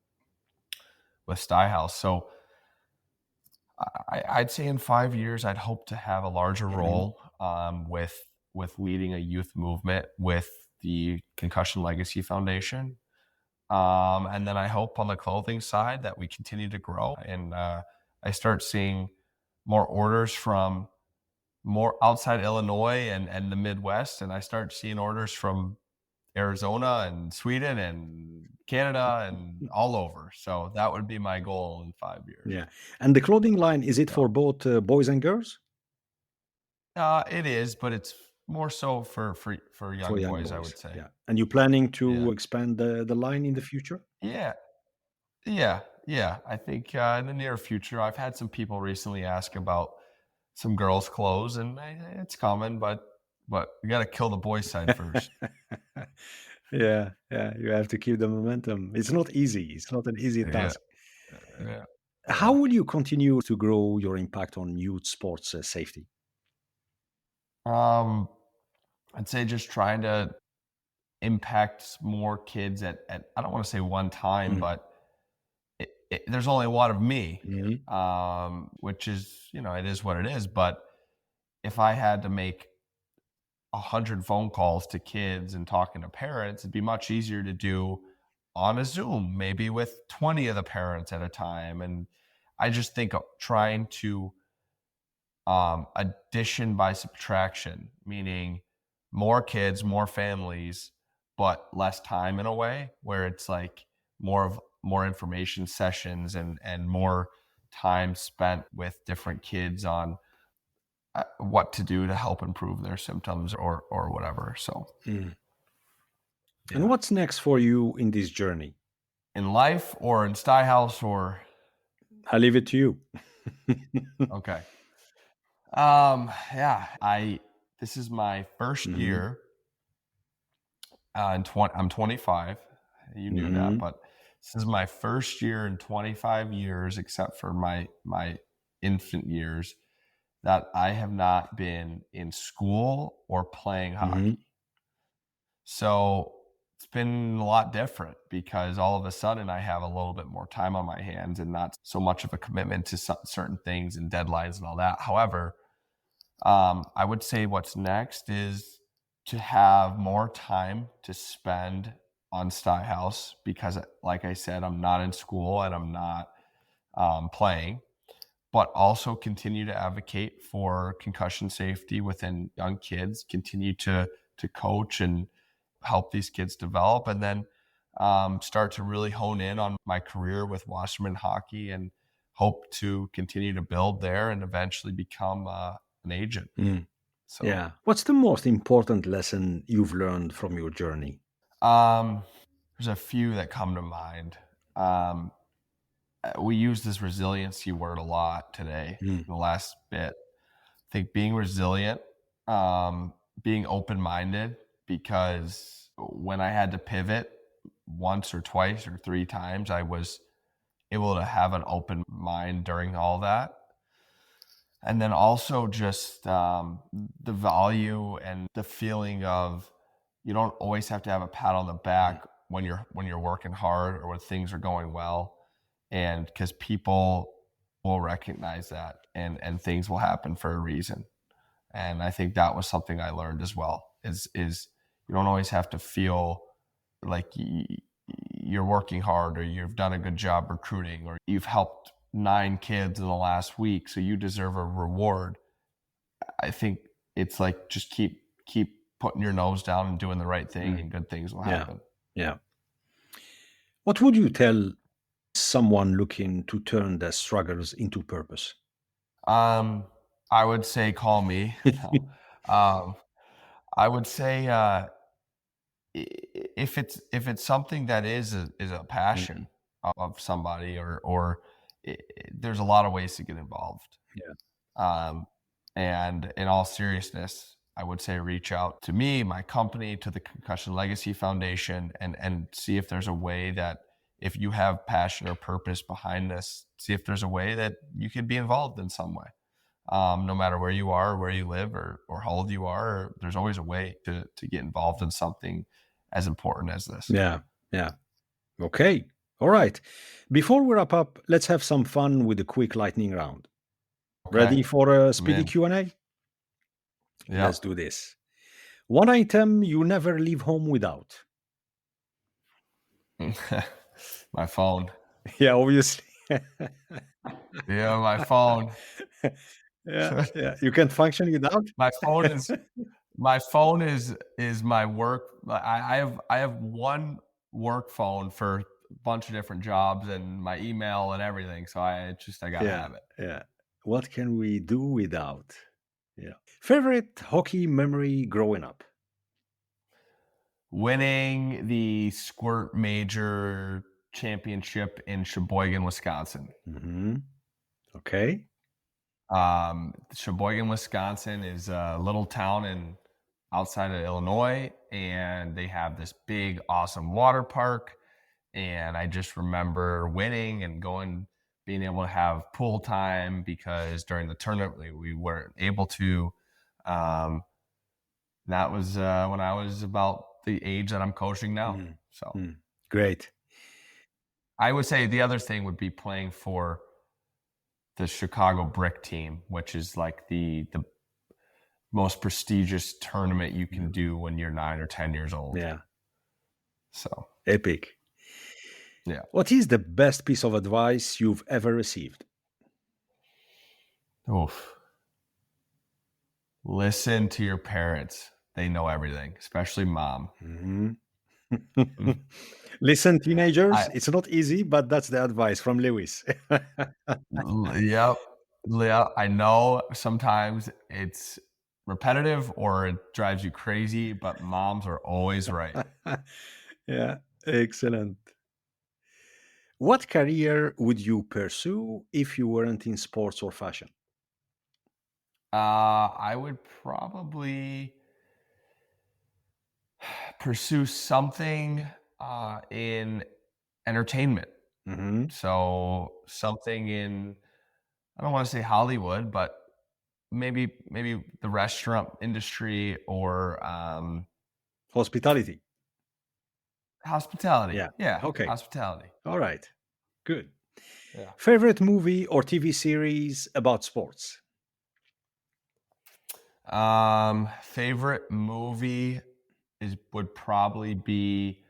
Speaker 2: with Styhouse. So I'd say in 5 years, I'd hope to have a larger
Speaker 1: Mhm.
Speaker 2: role with leading a youth movement with the Concussion Legacy Foundation. And then I hope on the clothing side that we continue to grow and I start seeing more orders from more outside Illinois and the Midwest, and I start seeing orders from Arizona and Sweden and Canada and all over. So that would be my goal in 5 years.
Speaker 1: Yeah. And the clothing line, is it
Speaker 2: Yeah.
Speaker 1: for both boys and girls?
Speaker 2: It is, but it's more so for
Speaker 1: For
Speaker 2: young
Speaker 1: young
Speaker 2: boys, I
Speaker 1: boys.
Speaker 2: would say.
Speaker 1: Yeah. And you planning
Speaker 2: Yeah.
Speaker 1: to expand the line in the future?
Speaker 2: Yeah. Yeah, yeah. I think in the near future, I've had some people recently ask about some girls' clothes, and it's coming, but we got to kill the boys' side first.
Speaker 1: Yeah, yeah, you have to keep the momentum. It's not easy. It's not an easy
Speaker 2: Yeah,
Speaker 1: task.
Speaker 2: yeah,
Speaker 1: How
Speaker 2: yeah.
Speaker 1: will you continue to grow your impact on youth sports safety?
Speaker 2: Um, I'd say just trying to impact more kids at I don't want to say one time,
Speaker 1: Mm.
Speaker 2: but there's only one of me,
Speaker 1: Mhm.
Speaker 2: which is it is what it is. But if I had to make 100 phone calls to kids and talking to parents, it'd be much easier to do on a Zoom, maybe with 20 of the parents at a time. And I just think of trying to addition by subtraction, meaning more kids, more families, but less time in a way where it's like more information sessions and more time spent with different kids on what to do to help improve their symptoms or whatever. So
Speaker 1: Mm. And
Speaker 2: yeah,
Speaker 1: what's next for you in this journey?
Speaker 2: in life or in Sty House or
Speaker 1: I leave it to you.
Speaker 2: okay. Yeah, I this is my first
Speaker 1: Mhm.
Speaker 2: year. In 20, I'm 25. You knew that,
Speaker 1: Mhm.
Speaker 2: but this is my first year in 25 years, except for my infant years, that I have not been in school or playing
Speaker 1: Mhm.
Speaker 2: hockey. So it's been a lot different because all of a sudden I have a little bit more time on my hands and not so much of a commitment to certain things and deadlines and all that. However, I would say what's next is to have more time to spend on Sty House because, like I said, I'm not in school and I'm not playing, but also continue to advocate for concussion safety within young kids, continue to coach and help these kids develop, and then start to really hone in on my career with Wasserman Hockey and hope to continue to build there and eventually become an agent.
Speaker 1: Mm.
Speaker 2: So,
Speaker 1: Yeah. What's the most important lesson you've learned from your journey?
Speaker 2: um, there's a few that come to mind. Um, we use this resiliency word a lot today,
Speaker 1: Mm.
Speaker 2: the last bit. I think being resilient, being open minded, because when I had to pivot once or twice or three times, I was able to have an open mind during all that. And then also just the value and the feeling of you don't always have to have a pat on the
Speaker 1: Mm.
Speaker 2: back when you're working hard or when things are going well, and because people will recognize that and things will happen for a reason. And I think that was something I learned as well. Is you don't always have to feel like you're working hard or you've done a good job recruiting or you've helped 9 kids in the last week, so you deserve a reward. I think it's like just keep putting your nose down and doing the right thing,
Speaker 1: Mm.
Speaker 2: and good things will
Speaker 1: Yeah.
Speaker 2: happen.
Speaker 1: Yeah. What would you tell someone looking to turn their struggles into purpose?
Speaker 2: Um, I would say call me. No. Um, I would say if it's something that is a
Speaker 1: Mm.
Speaker 2: passion of somebody or there's a lot of ways to get involved.
Speaker 1: Yeah.
Speaker 2: Um, and in all seriousness, I would say reach out to me, my company, to the Concussion Legacy Foundation, and see if there's a way that if you have passion or purpose behind this, see if there's a way that you could be involved in some way. No matter where you are, or where you live, or how old you are, there's always a way to get involved in something as important as this.
Speaker 1: Yeah. Yeah. Okay. All right. Before we wrap up, let's have some fun with a quick lightning round.
Speaker 2: Okay,
Speaker 1: Ready for a
Speaker 2: I'm
Speaker 1: speedy
Speaker 2: in.
Speaker 1: Q&A? Let's
Speaker 2: Yep.
Speaker 1: do this. One item you never leave home without.
Speaker 2: My phone.
Speaker 1: Yeah, obviously.
Speaker 2: Yeah, my phone.
Speaker 1: Yeah, yeah. You can function without?
Speaker 2: My phone is my phone is my work. I have one work phone for a bunch of different jobs and my email and everything. So I gotta
Speaker 1: Yeah,
Speaker 2: have it.
Speaker 1: yeah. What can we do without? Yeah. Favorite hockey memory growing up?
Speaker 2: Winning the Squirt Major championship in Sheboygan, Wisconsin.
Speaker 1: Hmm. Okay.
Speaker 2: Sheboygan, Wisconsin is a little town outside of Illinois, and they have this big, awesome water park. And I just remember winning and being able to have pool time because during the tournament we weren't able to. Um, that was when I was about the age that I'm coaching now.
Speaker 1: Mm.
Speaker 2: So
Speaker 1: Mm. Great.
Speaker 2: I would say the other thing would be playing for the Chicago Brick team, which is like the most prestigious tournament you can
Speaker 1: Mm.
Speaker 2: do when you're 9 or 10 years old.
Speaker 1: Yeah.
Speaker 2: So,
Speaker 1: Epic.
Speaker 2: yeah.
Speaker 1: What is the best piece of advice you've ever received?
Speaker 2: Oof. Listen to your parents. They know everything, especially mom.
Speaker 1: Hmm.
Speaker 2: Mm.
Speaker 1: Listen,
Speaker 2: I
Speaker 1: teenagers, it's not easy, but that's the advice from Lewis.
Speaker 2: Yep. Yeah, I know sometimes it's repetitive or it drives you crazy, but moms are always right.
Speaker 1: Yeah, excellent. What career would you pursue if you weren't in sports or fashion?
Speaker 2: I would probably pursue something in entertainment.
Speaker 1: Hmm.
Speaker 2: So something in, I don't want to say Hollywood, but maybe the restaurant industry or
Speaker 1: Hospitality.
Speaker 2: hospitality.
Speaker 1: Yeah.
Speaker 2: Yeah,
Speaker 1: Okay.
Speaker 2: hospitality.
Speaker 1: All right. Good.
Speaker 2: Yeah.
Speaker 1: Favorite movie or TV series about sports?
Speaker 2: Favorite movie would probably be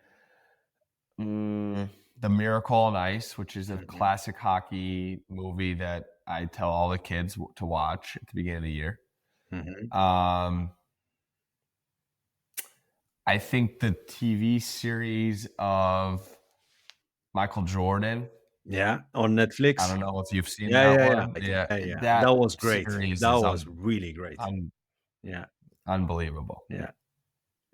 Speaker 2: The Miracle on Ice, which is a
Speaker 1: Hmm.
Speaker 2: classic hockey movie that I tell all the kids to watch at the beginning of the year.
Speaker 1: Hmm.
Speaker 2: Um, I think the TV series of Michael Jordan.
Speaker 1: Yeah, on
Speaker 2: I
Speaker 1: Netflix.
Speaker 2: don't know if you've seen
Speaker 1: Yeah,
Speaker 2: that
Speaker 1: yeah, yeah.
Speaker 2: one.
Speaker 1: I think,
Speaker 2: Yeah,
Speaker 1: yeah, yeah.
Speaker 2: that
Speaker 1: That was great.
Speaker 2: series
Speaker 1: That
Speaker 2: is
Speaker 1: was really great. Yeah,
Speaker 2: unbelievable.
Speaker 1: yeah.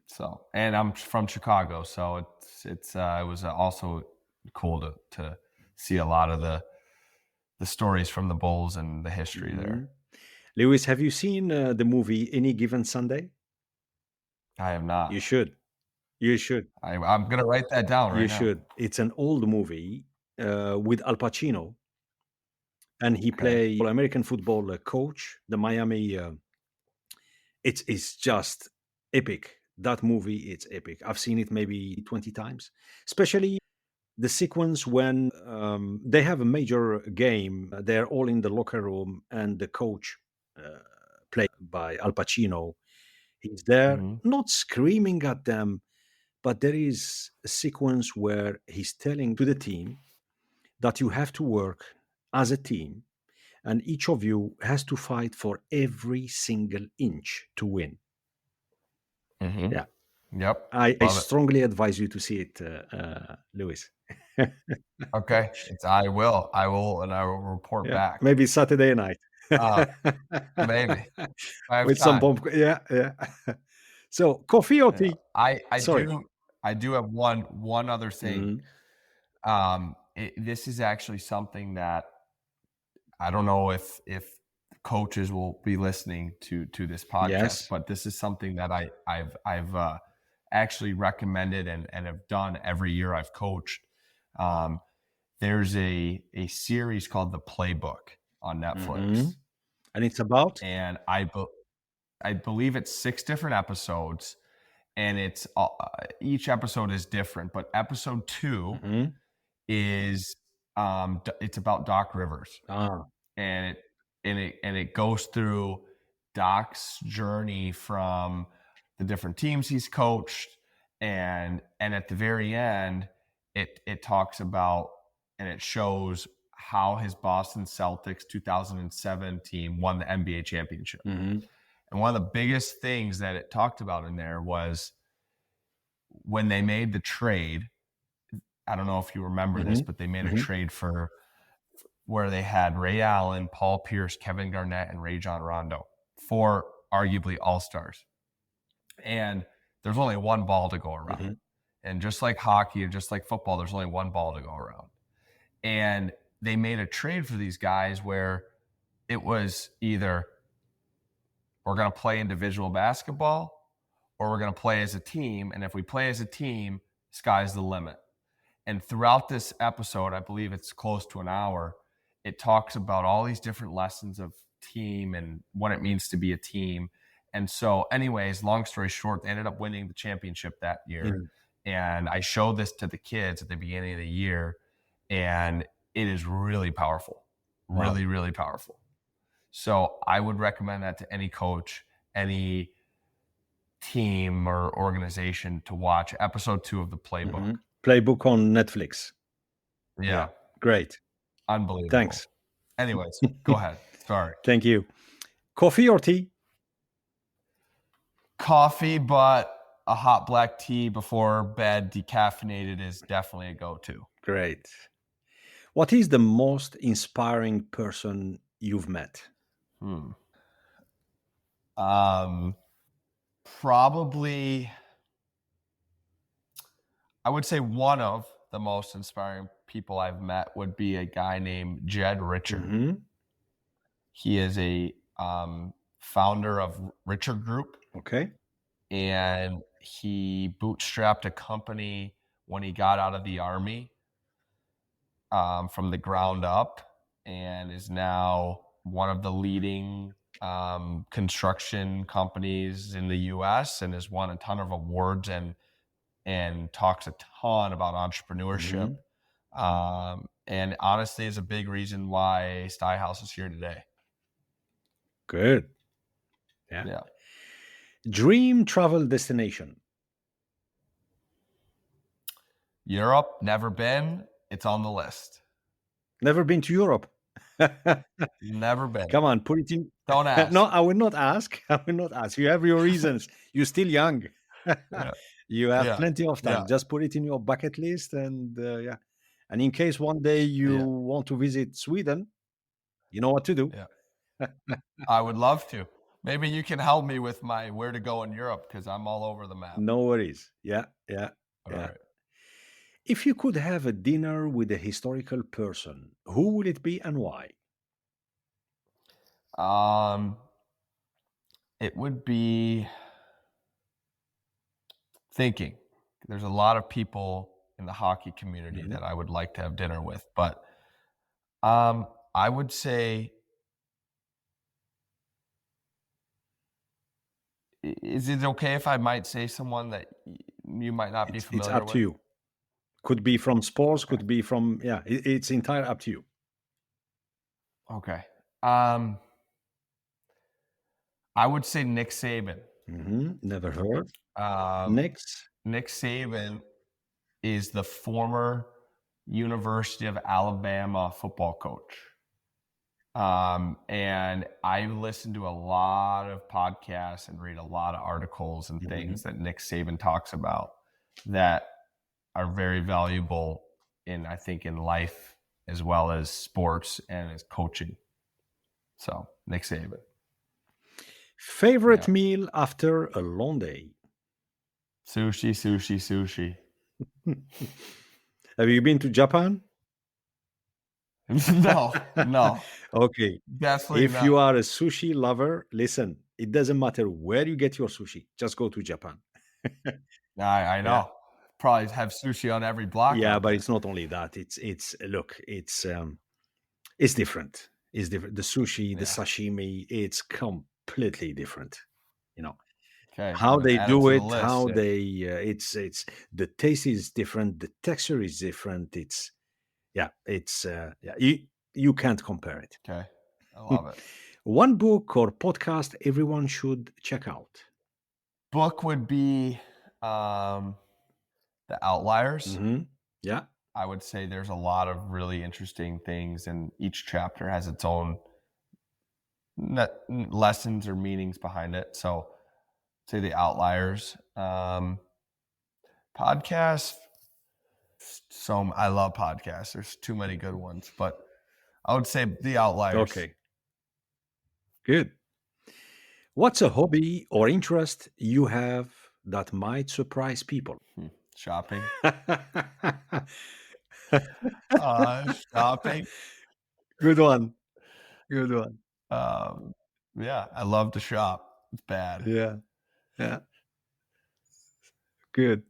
Speaker 2: So, and I'm from Chicago, so it was also cool to see a lot of the stories from the Bulls and the history
Speaker 1: Hmm.
Speaker 2: there.
Speaker 1: Lewis, have you seen the movie Any Given Sunday?
Speaker 2: I have
Speaker 1: You
Speaker 2: not.
Speaker 1: should. You should.
Speaker 2: I'm gonna write that down
Speaker 1: You
Speaker 2: right now.
Speaker 1: should. It's an old movie with Al Pacino, and he
Speaker 2: Okay.
Speaker 1: played American football coach, the Miami. It's just epic. That movie, it's epic. I've seen it maybe 20 times, especially the sequence when they have a major game. They're all in the locker room, and the coach, played by Al Pacino, he's there,
Speaker 2: Hmm.
Speaker 1: not screaming at them, but there is a sequence where he's telling to the team that you have to work as a team, and each of you has to fight for every single inch to win.
Speaker 2: Hmm.
Speaker 1: Yeah,
Speaker 2: Yep.
Speaker 1: I
Speaker 2: Love it.
Speaker 1: strongly advise you to see it, Lewis.
Speaker 2: Okay. I will, and I will report
Speaker 1: Yeah,
Speaker 2: back.
Speaker 1: maybe Saturday night.
Speaker 2: Uh, Maybe I have
Speaker 1: With some
Speaker 2: time.
Speaker 1: popcorn. Yeah, yeah. So, coffee or
Speaker 2: Yeah.
Speaker 1: tea?
Speaker 2: I I
Speaker 1: Sorry.
Speaker 2: do I do have one other thing.
Speaker 1: Mhm.
Speaker 2: This is actually something that I don't know if coaches will be listening to this podcast,
Speaker 1: Yes.
Speaker 2: but this is something that I've actually recommended and have done every year I've coached. Um, there's a series called The Playbook on Netflix,
Speaker 1: Mhm. And it's about?
Speaker 2: and I believe it's 6 different episodes, and it's each episode is different. But episode two
Speaker 1: Mhm.
Speaker 2: is it's about Doc Rivers,
Speaker 1: Ah.
Speaker 2: and it goes through Doc's journey from the different teams he's coached, and at the very end, it talks about and it shows how his Boston Celtics 2007 team won the NBA championship.
Speaker 1: Mhm.
Speaker 2: And one of the biggest things that it talked about in there was when they made the trade. I don't know if you remember this,
Speaker 1: Mhm.
Speaker 2: but they made a
Speaker 1: Mhm.
Speaker 2: trade for where they had Ray Allen, Paul Pierce, Kevin Garnett, and Ray John Rondo, four arguably all stars. And there's only one ball to go around.
Speaker 1: Mhm.
Speaker 2: And just like hockey and just like football, there's only one ball to go around. And they made a trade for these guys where it was either we're going to play individual basketball or we're going to play as a team. And if we play as a team, sky's the limit. And throughout this episode, I believe it's close to an hour, it talks about all these different lessons of team and what it means to be a team. And so, anyways, long story short, they ended up winning the championship that year.
Speaker 1: Mm.
Speaker 2: And I showed this to the kids at the beginning of the year, and it is really powerful,
Speaker 1: Wow.
Speaker 2: really, really powerful. So I would recommend that to any coach, any team or organization to watch episode 2 of the Playbook.
Speaker 1: Playbook on Netflix.
Speaker 2: Yeah.
Speaker 1: Great.
Speaker 2: Unbelievable.
Speaker 1: Thanks.
Speaker 2: Anyways, go ahead. Sorry.
Speaker 1: Thank you. Coffee or tea?
Speaker 2: Coffee, but a hot black tea before bed, decaffeinated, is definitely a go-to.
Speaker 1: Great. What is the most inspiring person you've met?
Speaker 2: Probably, I would say one of the most inspiring people I've met would be a guy named Jed Richard. He is a founder of Richard Group.
Speaker 1: Okay.
Speaker 2: And he bootstrapped a company when he got out of the Army from the ground up, and is now one of the leading construction companies in the US, and has won a ton of awards and talks a ton about entrepreneurship. And honestly is a big reason why Styhouse is here today.
Speaker 1: Good. Yeah. Dream travel destination?
Speaker 2: Europe, never been. It's on the list.
Speaker 1: Never been to Europe?
Speaker 2: Never been.
Speaker 1: Come on, put it in.
Speaker 2: Don't ask.
Speaker 1: No, I will not ask. I will not ask. You have your reasons. You're still young. You have plenty of time. Just put it in your bucket list, and yeah. And in case one day you want to visit Sweden, you know what to do.
Speaker 2: I would love to. Maybe you can help me with my where to go in Europe, because I'm all over the map.
Speaker 1: No worries. Yeah.
Speaker 2: All right.
Speaker 1: If you could have a dinner with a historical person, who would it be and why?
Speaker 2: It would be thinking. There's a lot of people in the hockey community that I would like to have dinner with, but I would say, is it okay if I might say someone that you might not be familiar with?
Speaker 1: It's up to you. Could be from sports, could be from, it's entirely up to you.
Speaker 2: Okay. I would say Nick Saban.
Speaker 1: Never heard. Next.
Speaker 2: Nick Saban is the former University of Alabama football coach. And I listen to a lot of podcasts and read a lot of articles and things that Nick Saban talks about that are very valuable I think in life as well as sports and as coaching. So Nick Saban.
Speaker 1: Favorite meal after a long day?
Speaker 2: Sushi.
Speaker 1: Have you been to Japan?
Speaker 2: No.
Speaker 1: Okay.
Speaker 2: Definitely
Speaker 1: if
Speaker 2: not.
Speaker 1: you are a sushi lover, listen, it doesn't matter where you get your sushi. Just go to Japan.
Speaker 2: I know. Probably have sushi on every block.
Speaker 1: Yeah, but it's not only that. It's different. It's different. The sushi, the sashimi, it's completely different.
Speaker 2: Okay,
Speaker 1: how they do it, how they it's the taste is different, the texture is different. You can't compare it.
Speaker 2: Okay, I love it.
Speaker 1: One book or podcast everyone should check out?
Speaker 2: Book would be The Outliers.
Speaker 1: Yeah,
Speaker 2: I would say there's a lot of really interesting things, and each chapter has its own lessons or meanings behind it. So say The Outliers. Podcasts. I love podcasts. There's too many good ones, but I would say The Outliers.
Speaker 1: Okay. Good. What's a hobby or interest you have that might surprise people?
Speaker 2: Shopping. Shopping.
Speaker 1: Good one. Good one.
Speaker 2: Um, yeah, I love to shop. It's bad.
Speaker 1: Yeah. Yeah. Good.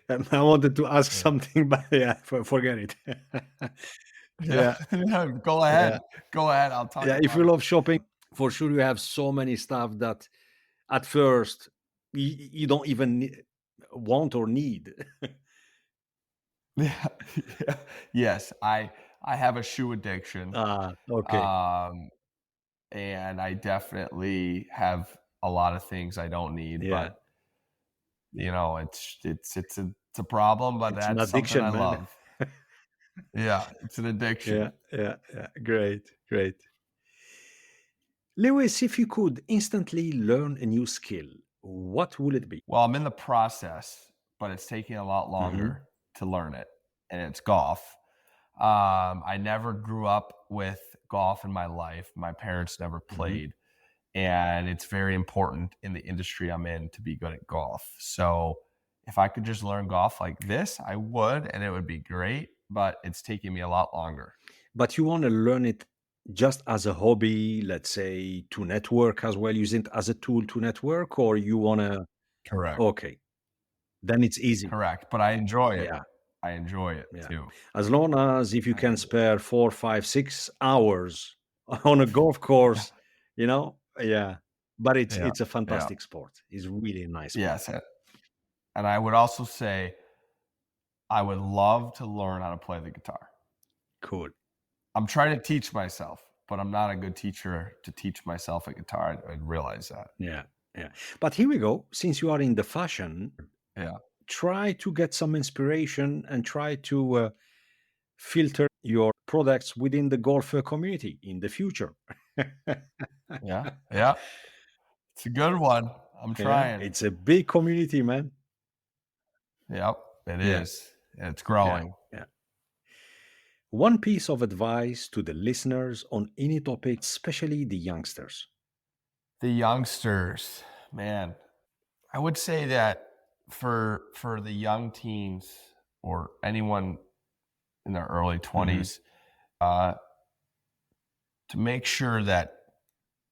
Speaker 1: I wanted to ask
Speaker 2: Yeah.
Speaker 1: something, but yeah, forget it.
Speaker 2: Yeah.
Speaker 1: Yeah.
Speaker 2: No, go
Speaker 1: Yeah.
Speaker 2: ahead. Go ahead. I'll talk
Speaker 1: Yeah. If
Speaker 2: about
Speaker 1: you
Speaker 2: it.
Speaker 1: love shopping, for sure you have so many stuff that at first you don't even want or need.
Speaker 2: Yeah. Yeah. Yes, I have a shoe addiction.
Speaker 1: Ah, okay.
Speaker 2: Um, and I definitely have a lot of things I don't need,
Speaker 1: Yeah.
Speaker 2: but it's a problem, but
Speaker 1: It's an
Speaker 2: that's something I
Speaker 1: addiction, man.
Speaker 2: love. Yeah, it's an
Speaker 1: Yeah.
Speaker 2: addiction.
Speaker 1: Yeah. Yeah. Great. Great. Lewis, if you could instantly learn a new skill, what will it be?
Speaker 2: Well, I'm in the process, but it's taking a lot
Speaker 1: Hmm.
Speaker 2: longer to learn it, and it's golf. I never grew up with golf in my life. My parents never
Speaker 1: Hmm.
Speaker 2: played, and it's very important in the industry I'm in to be good at golf. So if I could just learn golf like this, I would, and it would be great, but it's taking me a lot longer.
Speaker 1: But you want to learn it just as a hobby, let's say to network as well, use it as a tool to network, or you want to,
Speaker 2: Correct.
Speaker 1: okay, then it's easy.
Speaker 2: Correct. But I enjoy it.
Speaker 1: Yeah.
Speaker 2: I enjoy it
Speaker 1: Yeah.
Speaker 2: too.
Speaker 1: As long as if you
Speaker 2: I
Speaker 1: can
Speaker 2: enjoy
Speaker 1: spare 4, 5, 6 hours on a golf
Speaker 2: it.
Speaker 1: course, yeah. But it's
Speaker 2: Yeah.
Speaker 1: it's a
Speaker 2: Yeah.
Speaker 1: fantastic sport. It's really a nice sport.
Speaker 2: Yes. And I would also say I would love to learn how to play the guitar.
Speaker 1: Cool.
Speaker 2: I'm trying to teach myself, but I'm not a good teacher to teach myself a guitar. I realize that.
Speaker 1: Yeah. Yeah. But here we go. Since you are in the fashion,
Speaker 2: Yeah.
Speaker 1: try to get some inspiration and try to filter your products within the golf community in the future.
Speaker 2: Yeah. Yeah. It's a good one. I'm
Speaker 1: Yeah,
Speaker 2: trying.
Speaker 1: it's a big community, man.
Speaker 2: Yep. It
Speaker 1: Yeah,
Speaker 2: is. It's
Speaker 1: yeah,
Speaker 2: growing.
Speaker 1: yeah. One piece of advice to the listeners on any topic, especially the youngsters.
Speaker 2: The youngsters, man, I would say that for the young teens or anyone in their early
Speaker 1: Hmm.
Speaker 2: 20s, to make sure that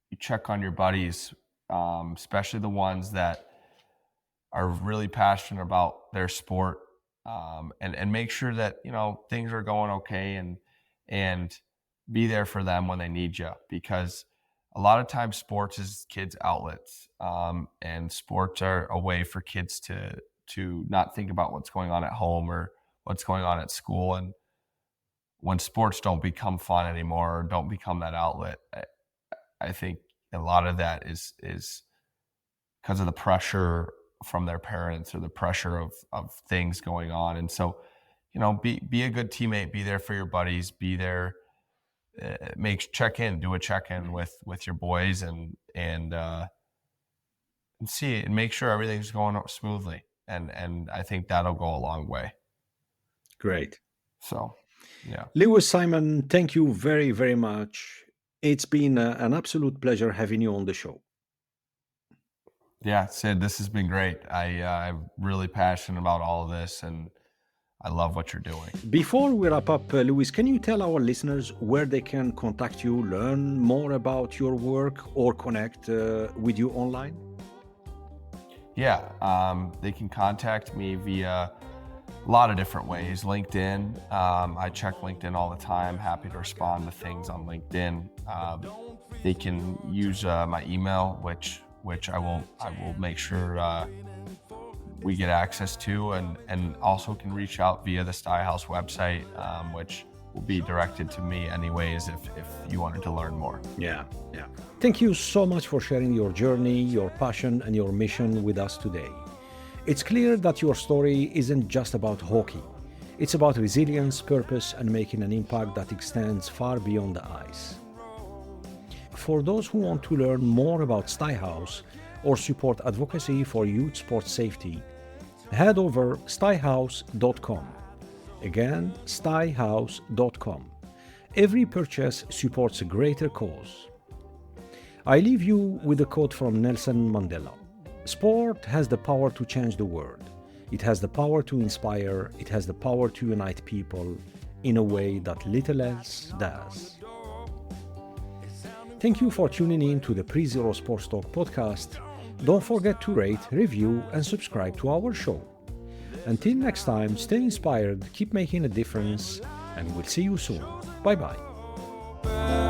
Speaker 2: you check on your buddies, especially the ones that are really passionate about their sport, and make sure that things are going okay, and be there for them when they need you, because a lot of times sports is kids outlets, and sports are a way for kids to not think about what's going on at home or what's going on at school. And when sports don't become fun anymore or don't become that outlet, I think a lot of that is because of the pressure from their parents or the pressure of things going on. And so, be a good teammate, be there for your buddies, be there, make check in, do a check in with your boys, and see and make sure everything's going smoothly. And I think that'll go a long way.
Speaker 1: Great.
Speaker 2: So, yeah,
Speaker 1: Lewis Simon, thank you very, very much. It's been an absolute pleasure having you on the show.
Speaker 2: yeah, Sid, this has been great. I'm really passionate about all of this, and I love what you're doing.
Speaker 1: Before we wrap up, Lewis, can you tell our listeners where they can contact you, learn more about your work, or connect with you online?
Speaker 2: Yeah, they can contact me via a lot of different ways. LinkedIn, I check LinkedIn all the time. Happy to respond to things on LinkedIn. They can use my email, which I will make sure we get access to, and also can reach out via the Stylehouse website, which will be directed to me anyways if you wanted to learn more.
Speaker 1: Yeah, yeah. Thank you so much for sharing your journey, your passion, and your mission with us today. It's clear that your story isn't just about hockey. It's about resilience, purpose, and making an impact that extends far beyond the ice. For those who want to learn more about Stylehouse or support advocacy for youth sports safety, head over stylehouse.com. Again, stylehouse.com. Every purchase supports a greater cause. I leave you with a quote from Nelson Mandela. Sport has the power to change the world. It has the power to inspire, it has the power to unite people in a way that little else does. Thank you for tuning in to the Pre-Zero Sports Talk podcast. Don't forget to rate, review, and subscribe to our show. Until next time, stay inspired, keep making a difference, and we'll see you soon. Bye-bye.